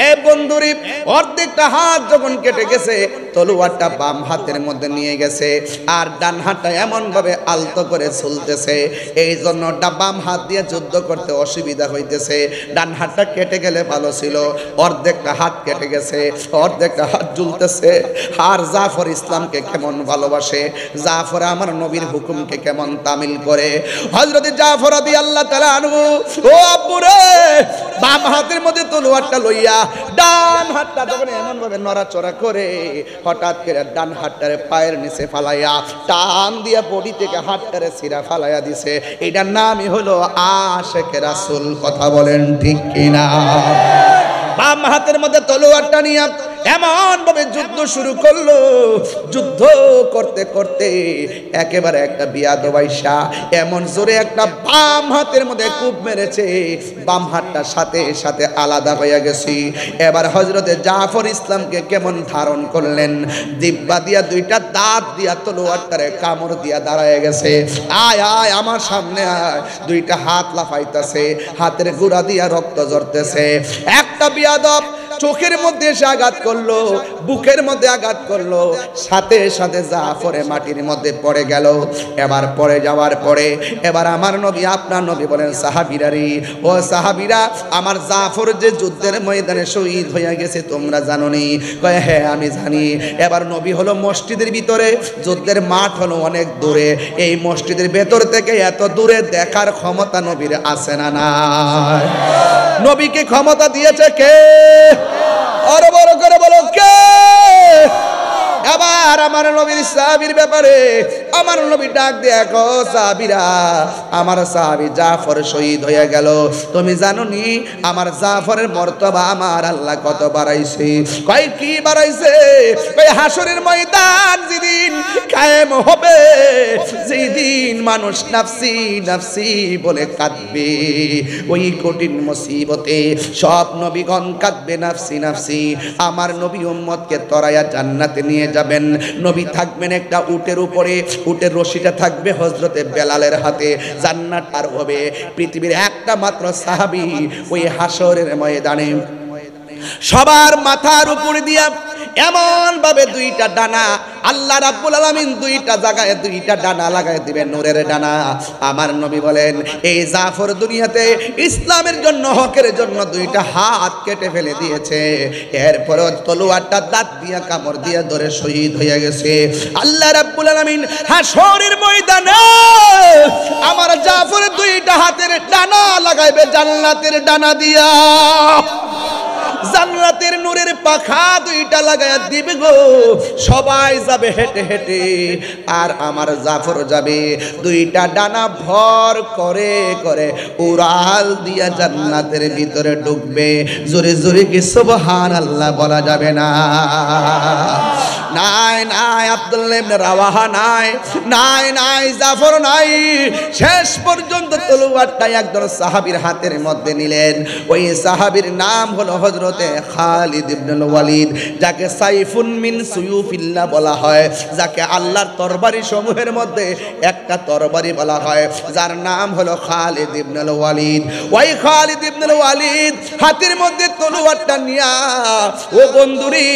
এ বন্ধুরি, অর্ধেকটা হাত যখন কেটে গেছে, তলোয়ারটা বাম হাতের মধ্যে নিয়ে গেছে, আর ডান হাতটা এমন ভাবে আলতো করে ঝুলতেছে, এই জন্য বাম হাত দিয়ে যুদ্ধ করতে অসুবিধা হইতেছে। ডান হাতটা কেটে গেলে ভালো ছিল, অর্ধেকটা হাত কেটে গেছে, অর্ধেকটা হাত ঝুলতেছে। আর জাফর ইসলামকে কেমন ভালোবাসে, জাফর আমার নবীর হুকুমকে কেমন তামিল করে। হযরত জাফর রাদিয়াল্লাহু তাআলা আনহু, ও আব্বু রে, বাম হাতের মধ্যে তলোয়ারটা লইয়া ডান হাতটা যখন এমন ভাবে নড়াচড়া করে হঠাৎ করে ডান হাতটারে পায়ের নিচে ফালাইয়া টান দিয়া বডি থেকে হাতটারে ছিঁড়া ফালাইয়া দিছে। এটার নামই হলো আশিকে রাসূল। কথা বলেন ঠিক কিনা? বাম হাতের মধ্যে তলোয়ারটা নিয়ে এমন ভাবে যুদ্ধ শুরু করলো। যুদ্ধ করতে করতে একেবারে একটা বিয়াদব আইসা এমন জোরে একটা বাম হাতের মধ্যে কূপ মেরেছে, বাম হাতটা সাথে সাথে আলাদা হয়ে গেছে। এবার হযরতে জাফর ইসলামকে কেমন ধারণ করলেন, জিহ্বা দিয়া দুইটা দাঁত দিয়া তলোয়ারটারে কামড় দিয়া দাঁড়ায় গেছে। আয় আয় আমার সামনে আয়। দুইটা হাত লাফাইতেছে, হাতের গুড়া দিয়া রক্ত ঝরতেছে। একটা বিয়াদব চোখের মধ্যে এসে আঘাত করলো, বুকের মধ্যে আঘাত করলো, সাথে সাথে জাফরে মাটির মধ্যে পড়ে গেল। এবার পড়ে যাওয়ার পরে এবার আমার নবী, আপনার নবী বলেন, সাহাবীরা রে, ও সাহাবীরা, আমার জাফর যে যুদ্ধের ময়দানে শহীদ হয়ে গেছে তোমরা জানো নি? কয় হ্যাঁ আমি জানি। এবার নবী হলো মসজিদের ভিতরে, যুদ্ধের মাঠ হলো অনেক দূরে। এই মসজিদের ভেতর থেকে এত দূরে দেখার ক্ষমতা নবীর আছে না নাই? নবীকে ক্ষমতা দিয়েছে কে? আরো বড় করে বলো কে? এবার আমার নবীর সাহাবীর ব্যাপারে আমার নবী ডাক দিয়ে কো, সাহাবীরা, আমার সাহাবী জাফর শহীদ হয়ে গেল। তুমি জানো নি আমার জাফরের মর্তবা আমার আল্লাহ কত বাড়াইছে? কয় কি বাড়াইছে? কয় হাসরের ময়দান যেদিন কায়েম হবে, যেদিন মানুষ নাফসি নাফসি বলে কাঁদবে, ওই কঠিন মুসিবতে সব নবীগণ কাঁদবে নাফসি নাফসি। আমার নবী উম্মতকে তরায়া জান্নাতে নিয়ে যাবেন। নবী থাকবেন একটা উটের উপরে, উটের রশিটা থাকবে হযরতে বেলালের হাতে। জান্নাত আর হবে। পৃথিবীর একটা মাত্র সাহাবী ওই হাসরের ময়দানে সবার মাথার উপরে দিয়া এমন ভাবে দুইটা ডানা আল্লাহ রাব্বুল আলামিন দুইটা জায়গায় দুইটা ডানা লাগায় দিবেন, নূরের ডানা। আমার নবী বলেন, এই জাফর দুনিয়াতে ইসলামের জন্য, হকের জন্য দুইটা হাত কেটে ফেলে দিয়েছে, এরপরও তলোয়ারটা দাঁত দিয়া কামড় দিয়া ধরে শহীদ হয়ে গেছে। আল্লাহ রাব্বুল আলামিন হাসরের ময়দানে আমার জাফরের দুইটা হাতের ডানা লাগাইবে জান্নাতের ডানা দিয়া। জান্নাতের নূরের পাখা দুইটা লাগায়া দিবে গো। সবাই যাবে হেঁটে হেঁটে, আর আমার জাফর যাবে দুইটা ডানা ভর করে করে উড়াল দিয়া জান্নাতের ভিতরে ঢুকবে। জোরে জোরে কি সুবহানাল্লাহ বলা যাবে না? নাই নাই আব্দুল্লাহ ইবনে রাওয়াহা নাই, নাই নাই জাফর নাই। শেষ পর্যন্ত তলোয়ারটা একজন সাহাবীর হাতের মধ্যে নিলেন। ওই সাহাবীর নাম হলো হযরতে খালিদ ইবনুল ওয়ালিদ, যাকে সাইফুন মিন সুয়ুফিল্লাহ বলা হয়, যাকে আল্লাহর তরবারি সমূহের মধ্যে একটা তরবারি বলা হয়, যার নাম হলো খালিদ ইবনুল ওয়ালিদ। ওই খালিদ ইবনুল ওয়ালিদ হাতের মধ্যে তলোয়ারটা নিয়া ও বন্ধুরি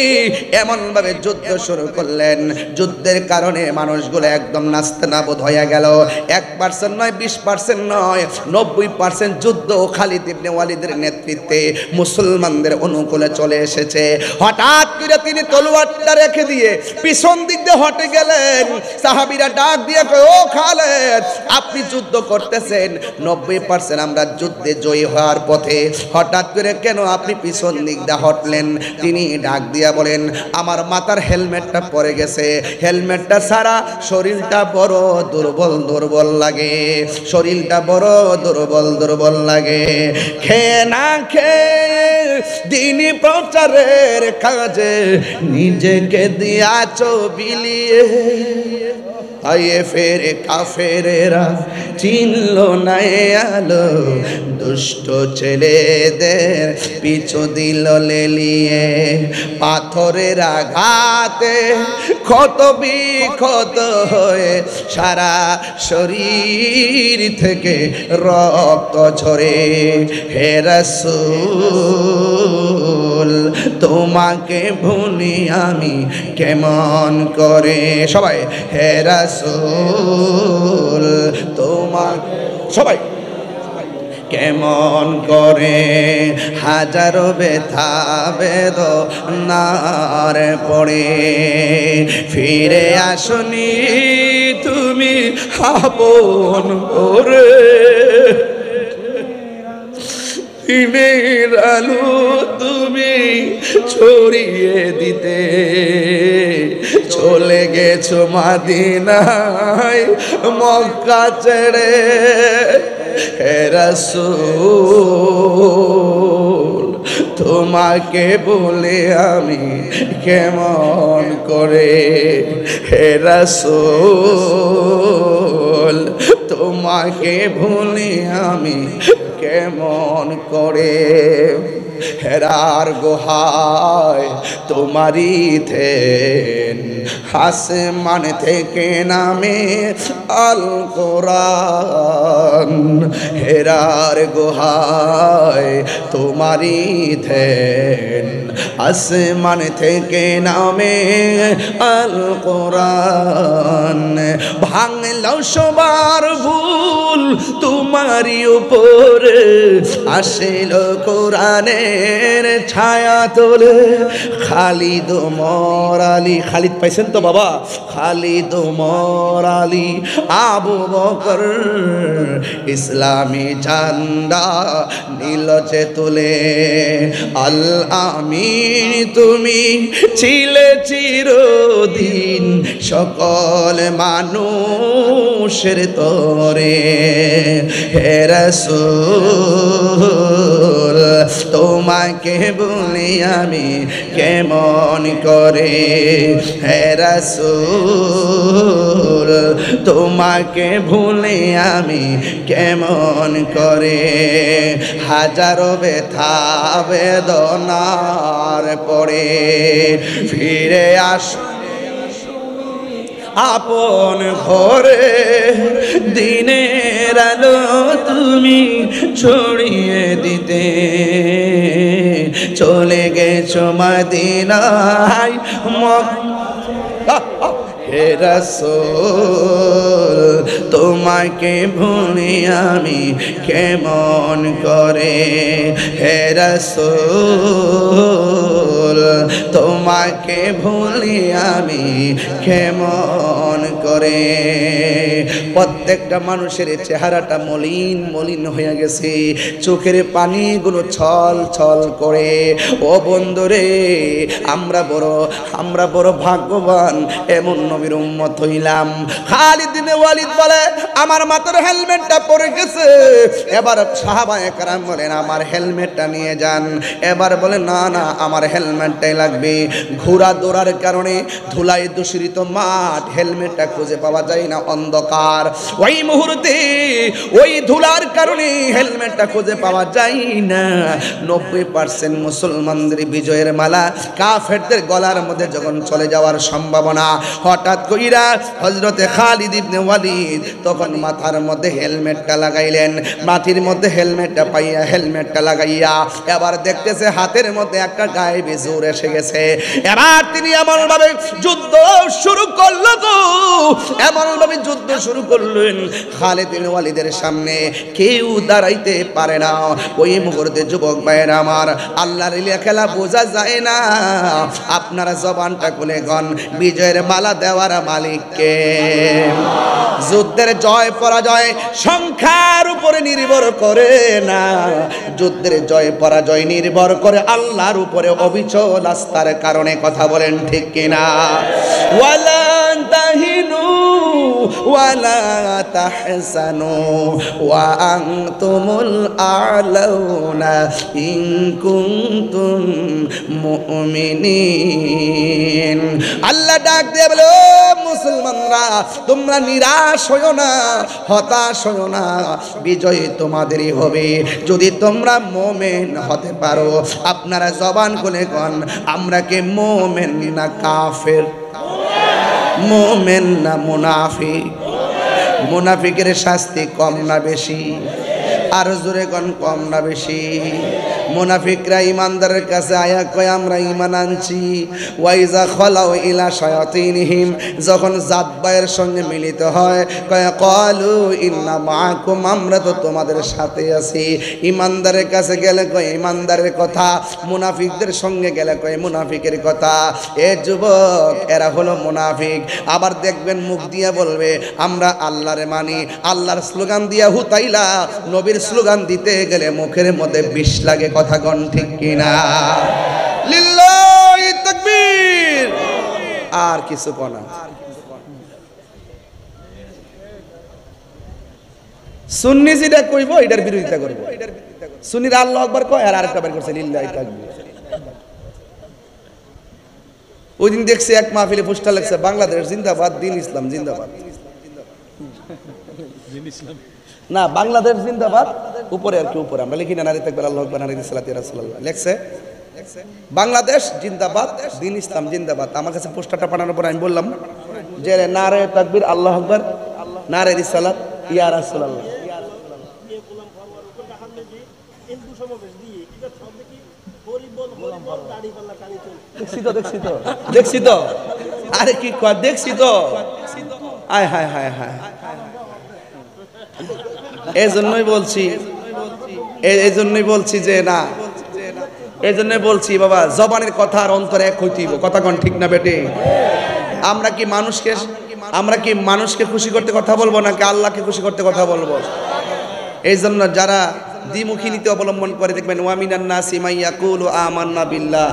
এমন ভাবে যুদ্ধ শুরু করলেন, যুদ্ধের কারণে মানুষগুলো একদম নাস্তানাবুদ হয়ে গেল। 1% নয়, 20% নয়, 90% যুদ্ধ খালিদ ইবনে ওয়ালিদের নেতৃত্বে মুসলমানদের অনুকূলে চলে এসেছে। হঠাৎ করে তিনি তলোয়ারটা রেখে দিয়ে পিছন দিক দিয়ে হটে গেলেন। সাহাবীরা ডাক দিয়ে কয়, ও খালিদ, আপনি যুদ্ধ করতেছেন, 90% আমরা যুদ্ধে জয়ী হওয়ার পথে, হঠাৎ করে কেন আপনি পিছন দিক দিয়ে হটলেন? তিনি ডাক দিয়া বলেন, আমার মাথার হেলমেটটা পরে গেছে, হেলমেটটা ছাড়া শরীরটা বড় দুর্বল দুর্বল লাগে, শরীরটা বড় দুর্বল দুর্বল লাগে। খেয়ে না খেয়ে দিনী প্রচারের কাজে নিজেকে দিয়াছ বিলিয়ে, আয়ে ফেরে কাফেরেরা চিনল না আলো, দুষ্ট ছেলেদের পিছু দিল লেলিয়ে, পাথরের আঘাতে ক্ষত বিক্ষত হয়ে সারা শরীর থেকে রক্ত ঝরে। হে রাসূল, তোমাকে ভুলি আমি কেমন করে? সবাই হে রাসূল, তোমাকে সবাই কেমন করে? হাজারো ব্যথা বেদনার পড়ে ফিরে আসনি তুমি আপন করে, দিনের আলো তুমি ছড়িয়ে দিতে চলে গেছো মদিনায় মক্কা ছেড়ে হে রাসূল তোমাকে বলে আমি কেমন করে হে রাসূল তোমাকে ভুলে আমি কেমন করে হেরার গুহায় তোমারই থেন আসমান থেকে নামে আল কোরআন হেরার গুহায় তোমারই থেন আসমান থেকে নামে আল কোরআন ভাঙলো সবার ভুল তোমারই উপরে আসিল কোরআনের ছায়া তোলে খালিদ ওমর আলী খালিদ পাইছেন তো বাবা খালিদ ওমর আলী আবু বকর ইসলামী ঝান্ডা নীলচে তুলে আল আমিন তুমি ছিলে চিরদিন সকল মানুষের তরে হে রাসূল তোমাকে বলে আমি কেমন করে হে রাসূল তোমাকে ভুলে আমি কেমন করে হাজারো ব্যথা বেদনার পরে ফিরে আস আপন ঘরে দিনের আলো তুমি ছড়িয়ে দিতে চলে গেছো মদিনায় হে রাসূল তোমাকে ভুলে আমি কেমন করে হে রাসূল তোমাকে ভুলে আমি কেমন করে প্রত্যেকটা মানুষের চেহারাটা মলিন মলিন হয়ে গেছে চোখের পানিগুলো ছল ছল করে ও বন্ধুরে আমরা বড় ভাগ্যবান এমন নবীর উম্মত হইলাম খালিদ বিন ওয়ালিদ বলে আমার মাথার হেলমেটটা পড়ে গেছে এবার সাহাবায়ে কেরাম বলেন আমার হেলমেটটা নিয়ে যান এবার বলে না না আমার হেলমেটটাই লাগবে ঘোড়া দৌড়ার কারণে ধুলায় দূষিত মাঠ হেলমেটটা খুঁজে পাওয়া যায় না অন্ধকার ওই মুহূর্তে ওই ধুলার কারণে হেলমেটটা খুঁজে পাওয়া যায় না 90% মুসলমানদের বিজয়ের মালা কাফেরদের গলার মধ্যে যখন চলে যাওয়ার সম্ভাবনা হঠাৎ কইরা হযরতে খালিদ ইবনে ওয়ালিদ তখন মাথার মধ্যে হেলমেটটা লাগাইলেন মাটির মধ্যে হেলমেটটা পাইয়া হেলমেটটা লাগাইয়া এবার দেখতেছে হাতের মধ্যে একটা গায়েবী জোর এসে গেছে এবার তিনি এমন ভাবে যুদ্ধ শুরু করলো গো এমন ভাবে যুদ্ধ শুরু করলেন খালিদ ইবনে ওয়ালিদের সামনে কেউ দাঁড়াইতে পারে না ওই মুহূর্তে যুবক ভাইয়েরা আমার আল্লাহর লীলা খেলা বোঝা যায় না আপনারা জবানটা খুলে গন বিজয়ের মালা দেওয়ার মালিককে যুদ্ধের জয় পরাজয় সংখ্যার উপরে নির্ভর করে না যুদ্ধের জয় পরাজয় নির্ভর করে আল্লাহর উপরে অবিচল আস্থার কারণে কথা বলেন ঠিক কিনা ওয়ালা তাহিনু ওয়ালা তাহসানু ওয়া আনতুমুল আ'লাউনা ইন কুনতুম মুমিনিন আল্লাহ ডাক দিয়ে বলো মুসলমানরা তোমরা নিরাশ হয়ো না হতাশ হয়ো না বিজয় তোমাদেরই হবে যদি তোমরা মুমিন হতে পারো আপনারা জবান খুলে কোন আমরা কি মুমিন না কাফের মুমিন না মুনাফিক মুনাফিকের শাস্তি কম না বেশি আর জোরে কোন কম না বেশি মুনাফিকরা ইমানদারের কাছে আয়া কয় আমরা ঈমান আনছি ওয়াইজা খালাউ ইলা শায়াতিনহিম যখন জাতবায়ের সঙ্গে মিলিত হয় কয় ক্বালু ইন্না মাআকুম আমরা তো তোমাদের সাথে আছি ইমানদারের কাছে গেলে কয় ইমানদারের কথা মুনাফিকদের সঙ্গে গেলে কয় মুনাফিকের কথা এ যুবক এরা হলো মুনাফিক আবার দেখবেন মুখ দিয়া বলবে আমরা আল্লাহরে মানি আল্লাহর স্লোগান দিয়া হুতাইলা নবীর স্লোগান দিতে গেলে মুখের মধ্যে বিষ লাগে কথা কোন ঠিক কিনা লিল্লাহি তাকবীর আর কিছু কোনা সুন্নি যেটা কইবো এটার বিরোধিতা করব সুন্নিরা আল্লাহু আকবার কয় আর আরেকটা বের করছে লিল্লাহি তাকবীর ওই দিন দেখছি এক মাহফিলে পোস্টার লাগছে বাংলাদেশ জিন্দাবাদ দিন ইসলাম জিন্দাবাদ না বাংলাদেশ জিন্দাবাদ উপরে আর কি উপরে আমরা লিখি না নারী তাকবীর আল্লাহু আকবার নারী সালাতি রাসূলুল্লাহ লেখছে বাংলাদেশ জিন্দাবাদ দিন ইসলাম জিন্দাবাদ আমার কাছে পোস্টারটা পাঠানোর পর আমি বললাম যে নারে তাকবীর আল্লাহু আকবার নারে রিসালাত ইয়া রাসূলুল্লাহ দেখছি তো আরে কি কয় দেখছি তো আয় হায় হায় হায় এই জন্যই বলছি যে না এই জন্যই বলছি বাবা জবানের কথা আর অন্তরে এক হইতেইব কথা কোন ঠিক না বেটে আমরা কি মানুষকে খুশি করতে কথা বলবো নাকি আল্লাহকে খুশি করতে কথা বলবো এই জন্য যারা দ্বিমুখী নীতি অবলম্বন করে দেখবেন ওয়ামিনান নাসি মাই ইয়াকুলু আমান্না বিল্লাহ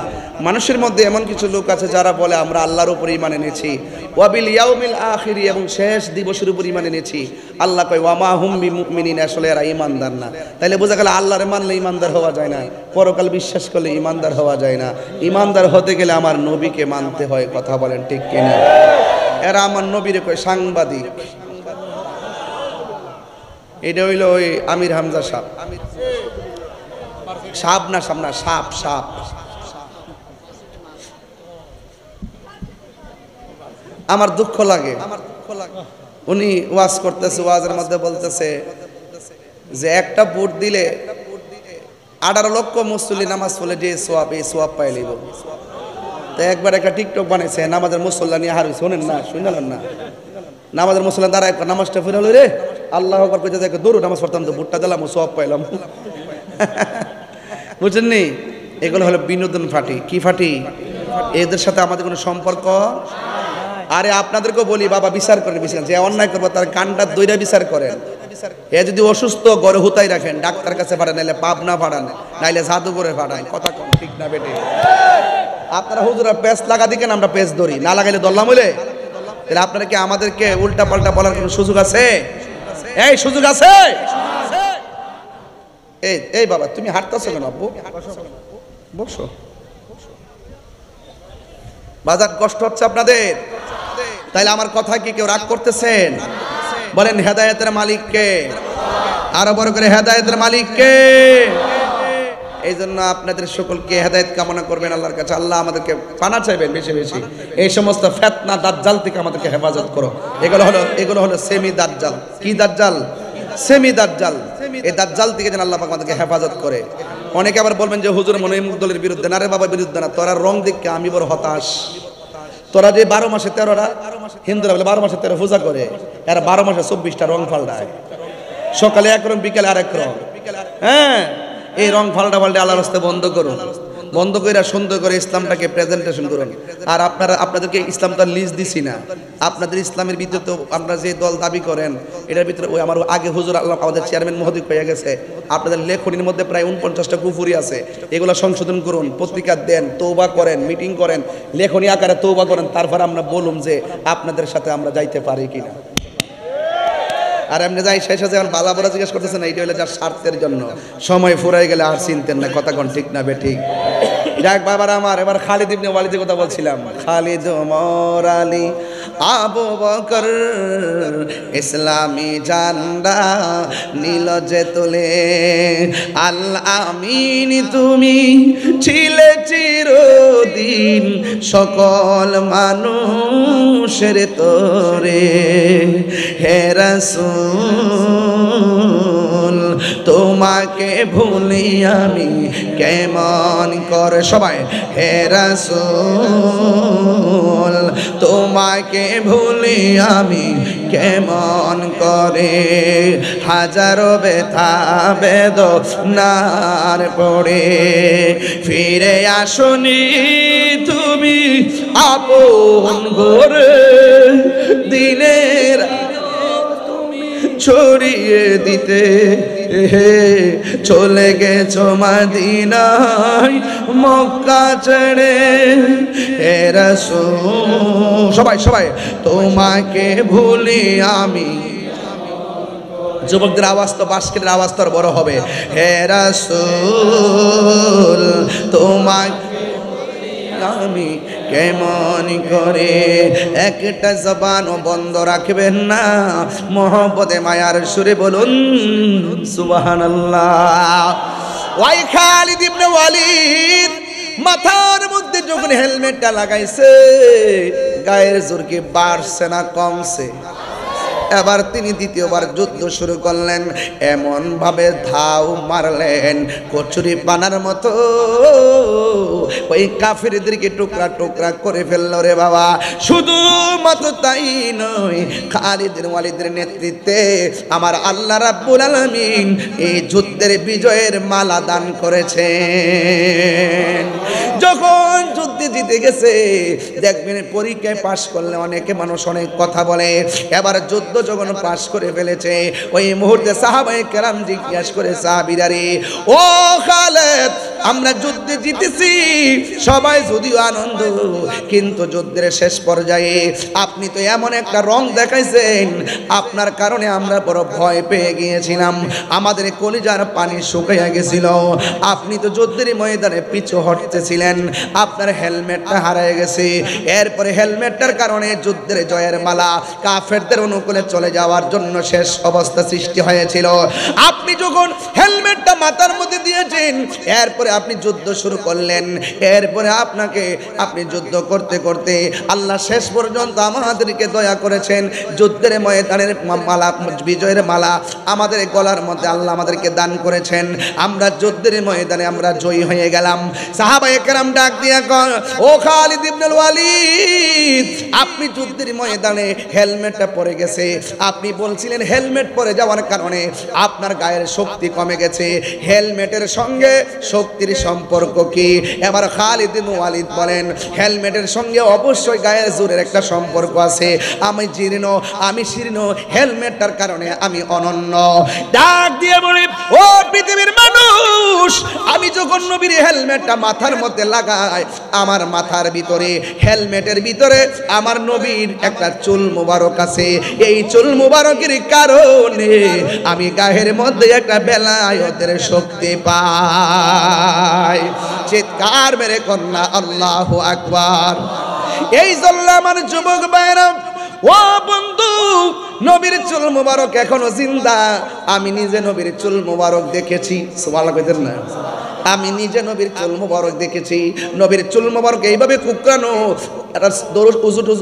মানুষের মধ্যে এমন কিছু লোক আছে যারা বলে আমরা আল্লাহর উপর ঈমান এনেছি ওয়া বিল ইয়াউমিল আখির এবং শেষ দিবসের উপর ঈমান এনেছি আল্লাহ কয় ওয়া মা হুম বিমুমিনিন আসলে এরা ঈমানদার না তাইলে বোঝা গেল আল্লাহরে মানলে ঈমানদার হওয়া যায় না পরকাল বিশ্বাস করলে ঈমানদার হওয়া যায় না ঈমানদার হতে গেলে আমার নবীকে মানতে হয় কথা বলেন ঠিক কিনা এরা আমার নবীরে কয় সাংবাদিক এটা হইল ওই আমির হামজা সাপ না সাপ আমার দুঃখ লাগে উনি ওয়াজ করতেছে ওয়াজের মধ্যে বলতেছে যে একটা ভোট দিলে 18 লক্ষ মুসল্লি নামাজ পড়লে যে সোয়াব এই সোয়াব পাই লইব তো একবার একটা টিকটক বানাইছে নামাজের মুসল্লা নিয়ে হার শোনেন না শুনলেন না নামাজের মুসল্লা দাঁড়ায় নামাজটা ফিরে হলো রে আল্লাহ আকবার কইতে দেখো দূর নামাজ পড়তাম তো ভোটটা দিলাম সওয়াব পাইলাম বুঝছেন নি এগুলো হলো বিনোদন ফাটি কি ফাটি এদের সাথে আমাদের কোনো সম্পর্ক আরে আপনাদেরকেও বলি বাবা বিচার করেন বিচার যে অন্যায় করবো তার কানটা দইরা বিচার করেন এ যদি অসুস্থ গড়ে হুতাই রাখেন ডাক্তার কাছে পাঠান নাইলে পাবনা পাঠান নাইলে জাদুঘরে পাঠান কথা কোন ঠিক না বেটে আপনারা হুজুরা পেস্ট লাগা দিকেন আমরা পেস্ট ধরি না লাগাইলে দল্লাম হইলে তাহলে আপনারা কি আমাদেরকে উল্টা পাল্টা বলার কোনো সুযোগ আছে এই সুযোগ আছে এই বাবা তুমি হাঁটতেছো কেন আব্বু বসো বাজার কষ্ট হচ্ছে আপনাদের তাইলে আমার কথা কি কেউ রাগ করতেছেন বলেন হেদায়েতের মালিক কে আরো বড় করে হেদায়েতের মালিক কে এই জন্য আপনাদের সকলকে হেদায়েত কামনা করবেন আল্লাহর কাছে আল্লাহ আমাদেরকে পানা চাইবেন বেশি বেশি এই সমস্ত ফিতনা দাজ্জাল থেকে আমাদেরকে হেফাজত করো এগুলো হলো সেমি দাজ্জাল কি দাজ্জাল সেমি দাজ্জাল এই দাজ্জাল থেকে যেন আল্লাহ পাক আমাদেরকে হেফাজত করে অনেকে আবার বলবেন যে হুজুর মনে মুখ দলের বিরুদ্ধে না রে বাবা বিরুদ্ধে না তোরা রং দেখে আমি বড় হতাশ তোরা যে 12 মাসে 13টা হিন্দুরা বলে 12 মাসে 13 পূজা করে এরা 12 মাসে 24টা রং পাল্টায় সকালে এক রং বিকালে আরেক রং হ্যাঁ এই রং পাল্টা আল্লাহর রাস্তায় বন্ধ করুন বন্ধ করে সুন্দর করে ইসলামটাকে প্রেজেন্টেশন করুন আর আপনাদেরকে ইসলাম তো লিস্ট দিছি না আপনাদের ইসলামের ভিতরে তো আপনারা যে দল দাবি করেন এটার ভিতরে ওই আমার আগে হুজুর আল্লাহ আমাদের চেয়ারম্যান মহোদয় হয়ে গেছে আপনাদের লেখনীর মধ্যে প্রায় 49টা কুফরি আছে এগুলো সংশোধন করুন পত্রিকা দেন তওবা করেন মিটিং করেন লেখনী আকারে তওবা করেন তারপর আমরা বলুম যে আপনাদের সাথে আমরা যাইতে পারি কিনা আর এমনি যাই শেষে যখন বালাবরা জিজ্ঞেস করতেছেন এইটা হলো যার স্বার্থের জন্য সময় ফুরাই গেলে আর চিনতেন না কথা কোন ঠিক না বেঠিক যাক বাবার আমার এবার খালিদ ইবনে ওয়ালিদের কথা বলছিলাম খালিদ ওমর আলী আবু বকর ইসলামী ঝান্ডা নীল যে তুলে আল আমিন তুমি ছিলে চিরদিন সকল মানুষের তোরে হে রাসূল তোমাকে তোমাকে ভুলি আমি কেমন করে সবাই হে রাসূল তোমাকে ভুলি আমি কেমন করে হাজারো ব্যথা বেদনার পড়ে ফিরে আসনি তুমি আপন ঘরে দিনের ছড়িয়ে দিতে চলে গেছো মদিনায় মক্কা ছেড়ে হে রাসূল সবাই সবাই তোমাকে ভুলি আমি যুবকদের আওয়াজ তো বাঁশির আওয়াজ তো বড় হবে হে রাসূল তোমাকে আমি কেমন করে একটা জবানও বন্ধ রাখবেন না মহব্বতে মায়ার সুরে বলুন সুবহানাল্লাহ ওই খালিদ ইবনে ওয়ালিদ মাথার মধ্যে যখন হেলমেটটা লাগাইছে গায়ের জোর কি বাড়ছে না কমছে এবার তিনি দ্বিতীয়বার যুদ্ধ শুরু করলেন এমন ভাবে ধাও মারলেন কচুরি পানার মতো ওই কাফিরদেরকে টুকরা টুকরা করে ফেলল রে বাবা শুধু মাত্র তাই নয় খালিদ ওয়ালিদের নেতৃত্বে আমার আল্লাহ রাব্বুল আলামিন এই যুদ্ধের বিজয়ের মালা দান করেছেন যখন যুদ্ধে জিতে গেছে দেখবেন পরীক্ষায় পাশ করলে অনেকে মানুষ অনেক কথা বলে এবার যুদ্ধ যখন পাশ করে ফেলেছে ওই মুহূর্তে সাহাবায়ে কেরাম জিজ্ঞাসা করে সাহাবীরা রে ও খালিদ আমরা যুদ্ধে জিতেছি সবাই যদিও আনন্দ কিন্তু যুদ্ধের শেষ পর্যায়ে আপনি তো এমন একটা রং দেখাইছেন আপনার কারণে আমরা বড় ভয় পেয়ে গিয়েছিলাম আমাদের কলিজার পানি শুকিয়ে গেছিল আপনি তো যুদ্ধের ময়দানে পিছু হটতেছিলেন আপনার হেলমেটটা হারিয়ে গেছে এরপরে হেলমেটটার কারণে যুদ্ধের জয়ের মালা কাফেরদের অনুকূলে চলে যাওয়ার জন্য শেষ অবস্থা সৃষ্টি হয়েছিল আপনি যখন হেলমেটটা মাথার মধ্যে দিয়েছেন এরপরে আপনি যুদ্ধ শুরু করলেন এরপরে আপনি যুদ্ধ করতে করতে আল্লাহ শেষ পর্যন্ত আমাদেরকে দয়া করেছেন যুদ্ধের ময়দানের মালা বিজয়ের মালা আমাদের গলার মধ্যে আল্লাহ আমাদেরকে দান করেছেন আমরা যুদ্ধের ময়দানে আমরা জয়ী হয়ে গেলাম সাহাবায়ে কেরাম ডাক দিয়া কয় ও খালিদ ইবনে ওয়ালিদ আপনি যুদ্ধের ময়দানে হেলমেটটা পরে গেছে আপনি বলছিলেন হেলমেট পরে যাওয়ার কারণে আপনার গায়ের শক্তি কমে গেছে হেলমেটের সঙ্গে শক্তির সম্পর্ক কি এবার খালিদ ইবনে ওয়ালিদ বলেন হেলমেটের সঙ্গে অবশ্যই গায়ের জোরের একটা সম্পর্ক আছে আমি শীর্ণ হেলমেটটার কারণে আমি অনন্য ডাক দিয়ে বলি ও পৃথিবীর মানুষ আমি যখন নবীর হেলমেটটা মাথার মধ্যে লাগাই আমার মাথার ভিতরে হেলমেটের ভিতরে আমার নবীর একটা চুল মুবারক আছে এই চুল মুবারকের কারণে আমি গায়ের মধ্যে একটা বেলায়েতের শক্তি পাই চিৎকার মেরে কন্যা আল্লাহু আকবার এই জন্য আমার যুবক ভাইরা ও বন্ধু নবীর চুল মুবারক এখনো জিন্দা আমি নিজে নবীর চুল মুবারক দেখেছি সুবহানাল্লাহ কইতেন না আমি নিজে নবীর চুল মুবারক দেখেছি নবীর চুল মুবারক এইভাবে কুকরানো এটা দরুদ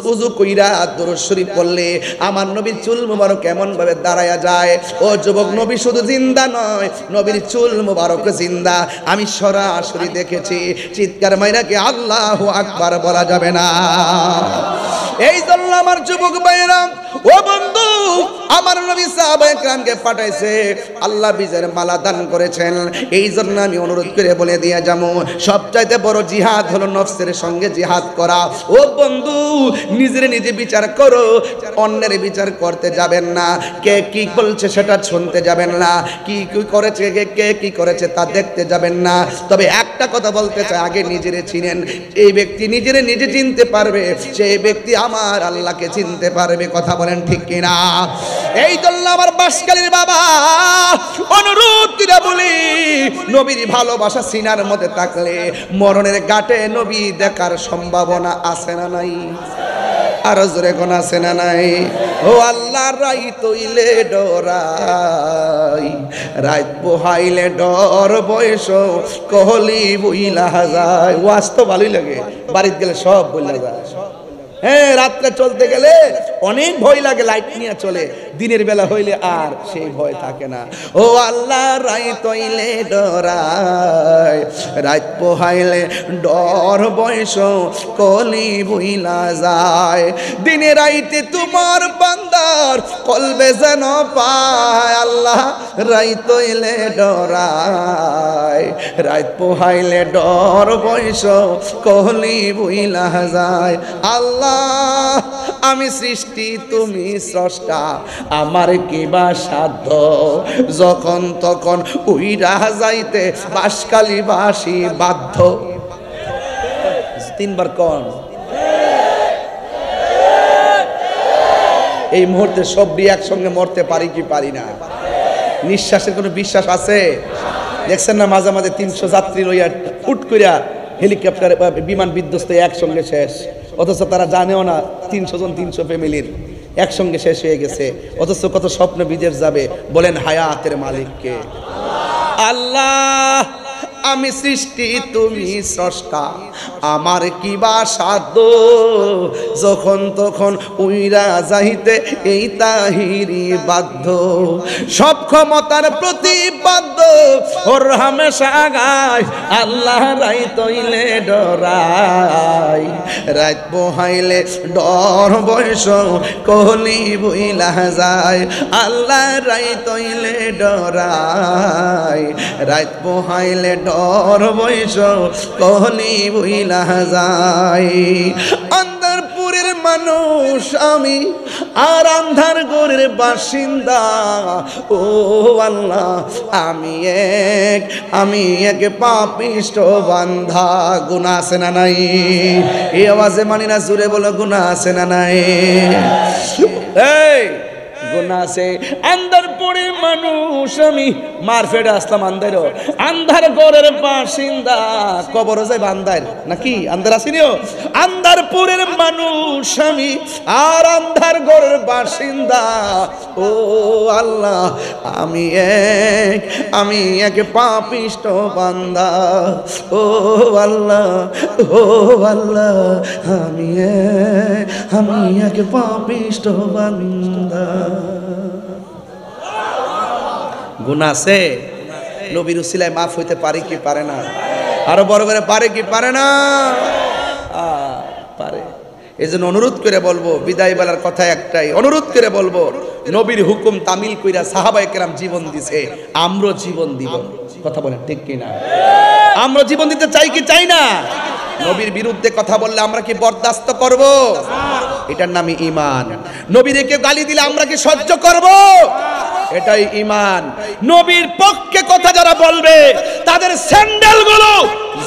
উযু কইরা দরুদ শরীফ পড়লে আমার নবীর চুল মুবারক এমন ভাবে দাঁড়ায়া যায় ও যুবক নবী শুধু জিন্দা নয় নবীর চুল মুবারক জিন্দা আমি সরাসরি দেখেছি চিৎকার মাইরা কি আল্লাহু আকবার বলা যাবে না এই জন্য আমার যুবক ভাইরা ও বন্ধু আমার নবী সাহাবায়ে কেরামকে পাঠাইছে আল্লাহ বিজয়ের মালা দান করেছেন এই জন্য আমি অনুরোধ করে বলে দিয়া যাবো সবচাইতে বড় জিহাদ হলো নফসের সঙ্গে জিহাদ করা ও বন্ধু নিজে বিচার করো অন্যের বিচার করতে যাবেন না কে কি বলছে সেটা শুনতে যাবেন না কি কি করেছে কে কি করেছে তা দেখতে যাবেন না তবে একটা কথা বলতে চাই আগে নিজেরে চিনেন এই ব্যক্তি নিজে চিনতে পারবে সেই ব্যক্তি আমার আল্লাহকে চিনতে পারবে কথা বলেন ঠিক কিনা এই জন্য আমার বাসকালীর বাবা অনুরোধ করে বলি নবীর ভালোবাসা সিনার মধ্যে থাকলে মরণের ঘাটে নবী দেখার সম্ভাবনা আছে না নাই আর জোরে কোন আছে না নাই ও আল্লাহ রাই তৈলে ডরাই রাত বহাইলে ডর বয়স কহলি বইলা যায় ওয়াজ তো ভালোই লাগে বাড়িতে গেলে সব বইলা যায় হ্যাঁ, রাত্রে চলতে গেলে অনেক ভয় লাগে, লাইট নিয়ে চলে, দিনের বেলা হইলে আর সেই ভয় থাকে না। ও আল্লাহ, রাত হইলে ডরায়, রাত পোহাইলে ডর বয়স কলি বইলা যায়। দিনে রাইতে তোমার বান্দার কলবে যেন পায়, আল্লাহ রাত হইলে ডরায়, রাত পোহাইলে ডর বয়স কলি বইলা যায়। আল্লাহ আমি সৃষ্টি, তুমি স্রষ্টা, আমার কি বা সাধ্য, যখন তখন উইরা যাইতে বাঁশখালী বাসি বাধ্য। তিনবার কোন এই মুহূর্তে সবই একসঙ্গে মরতে পারি কি পারি না? নিঃশ্বাসের কোনো বিশ্বাস আছে? দেখছেন না মাঝে মাঝে 300 যাত্রী লইয়া ফুট করিয়া হেলিকপ্টার বিমান বিধ্বস্ত একসঙ্গে শেষ, অথচ তারা জানেও না 300 জন 300 ফ্যামিলির একসঙ্গে শেষ হয়ে গেছে, অথচ কত স্বপ্ন বিদেশ যাবে। বলেন হায়াতের মালিককে আল্লাহ। আমি সৃষ্টি, তুমি স্রষ্টা, আমার কি বা সাধ্য, যখন তখন উইরা যাইতে এই তাহিরি বাধ্য। সব ক্ষমতার প্রতিবাদ্য ওর হামেশা গায়, আল্লাহ রাত হইলে ডরাই, রাত পোহাইলে ডর বয়স কলি বইলা যায়। আল্লাহ রাত হইলে ডরাই, রাত পোহাইলে ডর বয়স কলি বইলা যায়। আন্ধারপুরের মানুষ আমি, আর আন্ধার ঘরের বাসিন্দা। ও আল্লাহ, আমি এক পাপিষ্ঠ বান্ধা। গুনাহ আছে না নাই? এই আওয়াজে মানি না, জোরে বলো গুনাহ আছে না নাই? এই গুনাহ আছে। আন্ধারপুরের মানুষ আমি, মারফেডে আসলাম আন্ধারও, আন্ধার ঘরের বাসিন্দা। কবর যায় বান্দার নাকি আন্ধার আসিনিও? আন্ধারপুরের মানুষ আমি, আর আন্ধার ঘরের বাসিন্দা। ও আল্লাহ, আমি এক পাপিষ্ঠ বান্দা। ও আল্লাহ, ও আল্লাহ, আমি এক পাপিষ্ঠ বান্দা। গুনাহ আছে, নবীর উসিলায় মাফ হইতে পারে কি পারে না? আরো বড় করে পারে কি পারে না? পারে। এই জন্য অনুরোধ করে বলবো, বিদায় বেলার কথা একটাই, অনুরোধ করে বলবো, নবীর হুকুম তামিল কইরা সাহাবায়ে কেরাম জীবন দিছে, আমরা জীবন দিব। কথা বলেন ঠিক কি না? আমরা জীবন দিতে চাই কি চাই না? নবীর বিরুদ্ধে কথা বললে আমরা কি বরদাস্ত করব? এটার নামই ঈমান। নবীর কে গালি দিলে আমরা কি সহ্য করব? এটাই ঈমান। নবীর পক্ষে কথা যারা বলবে তাদের স্যান্ডেলগুলো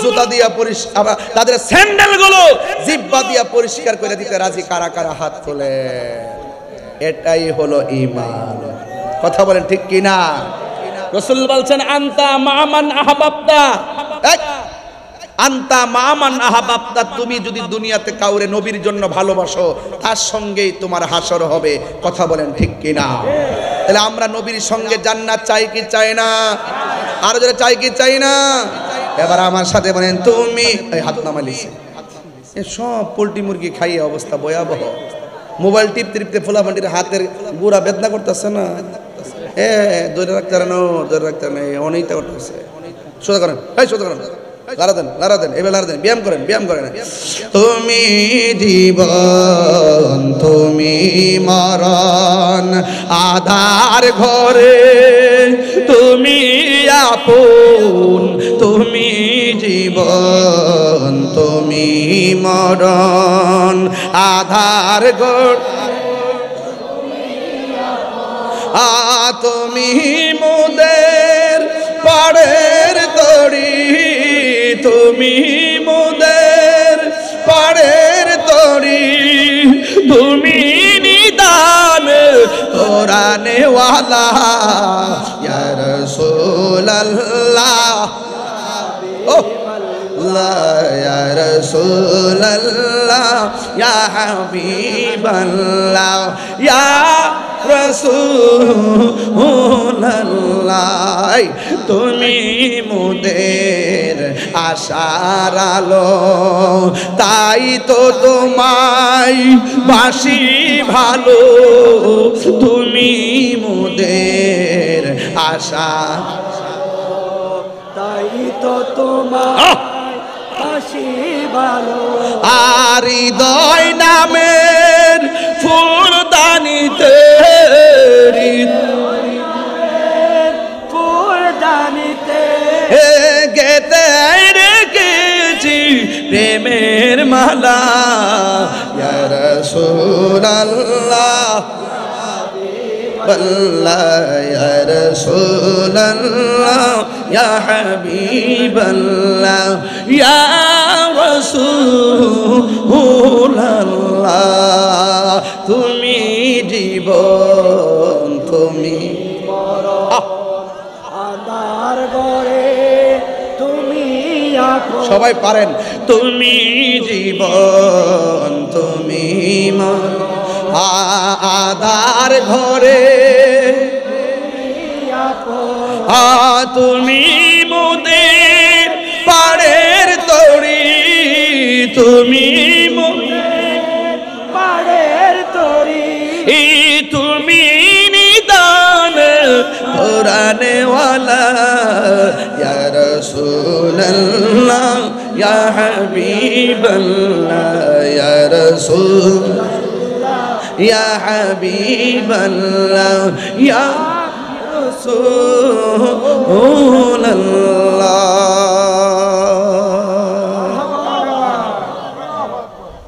জুতা দিয়া পরিষ্কার, তাদের স্যান্ডেলগুলো জিহ্বা দিয়া পরিষ্কার করে দিতে রাজি কারা কারা হাত তোলে? এটাই হলো ঈমান। কথা বলেন ঠিক কি না? রাসূল বলছেন আনতা মামান আহবাবতা, আনতা মামান আহবাবতা, তুমি যদি দুনিয়াতে কাউরে নবীর জন্য ভালোবাসো তার সঙ্গেই তোমার হাসর হবে। কথা বলেন ঠিক কি না? তাহলে আমরা নবীর সঙ্গে জান্নাত চাই কি চাই না? আরো যারা চাই কি চাই না? এবার আমার সাথে বলেন তুমি। হাত নামাইছে, সব পোল্ট্রি মুরগি খাইয়ে অবস্থা ভয়াবহ। মোবাইল টিপতে টিপতে ফোলাফান্ডির হাতের গুড়া বেদনা করতেছে না? ধরে রাখতে না, ধরে রাখতে না, অনেকটা করতেছে। সোজা করেন, সোজা করেন, লারা দেন, লারা দেন, এবার লারা দেন, ব্যায়াম করেন, ব্যায়াম করেন। তুমি জীবন, তুমি মরণ, আধার ঘরে তুমি আপন, তুমি জীবন, তুমি মরণ, আধার ঘর, তুমি মোদের পাড়ের তরি, তুমি মোদের পাড়ের তরি, তুমি নিদান কোরআনে ওয়ালা ইয়া রাসূলুল্লাহ, ও ইয়া রাসূলুল্লাহ, ইয়া হাবিবাল্লাহ, ইয়া রাসূলুল্লাহ, তুমি মোদের আশার আলো, তাই তো তোমায় বাসি ভালো, তুমি মোদের আশা,
তাই তো তোমার হাসি ভালো।
আর হৃদয় নামের ফুলদানিতে
ফুলদানিতে
গেতে রেখেছি প্রেমের মালা, ইয়া রাসূলুল্লাহ আল্লাহ, ইয়া রাসূলুল্লাহ ইয়া হাবিবাল্লাহ, ইয়া রাসূলুল্লাহ তুমি জীবন, তুমি
আদার গড়ে তুমি আপন।
সবাই পারেন, তুমি জীবন, তুমি মন, আদার ঘরে তুমি মোদের পাড়ের তরি, তুমি মোদের
পাড়ের তরি,
তুমি নিদান কোরআনওয়ালা, ইয়া রাসূলুল্লাহ ইয়া হাবিবাল্লাহ, ইয়া রাসূলুল্লাহ ইয়া হাবিবাল্লাহ, ইয়া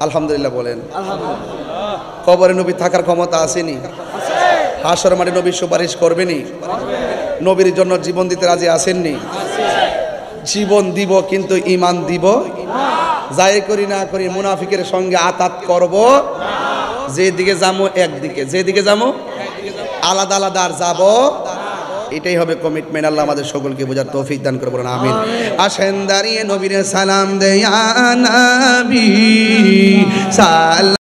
আলহামদুলিল্লাহ বলেন। কবরে নবী থাকার ক্ষমতা আসেনি, হাসর মাঠে নবী সুপারিশ করবেনি, নবীর জন্য জীবন দিতে রাজি আসেননি। জীবন দিব কিন্তু ঈমান দিব, যাই করি না করি মুনাফিকের সঙ্গে আতাত করব, যেদিকে যাবো একদিকে, যেদিকে যাবো আলাদা আলাদা আর যাবো, এটাই হবে কমিটমেন্ট। আল্লাহ আমাদের সকলকে বোঝার তৌফিক দান করে বলেন আমিন। আসেন দাঁড়িয়ে নবীরে সালাম দেয়া নবী সালাম।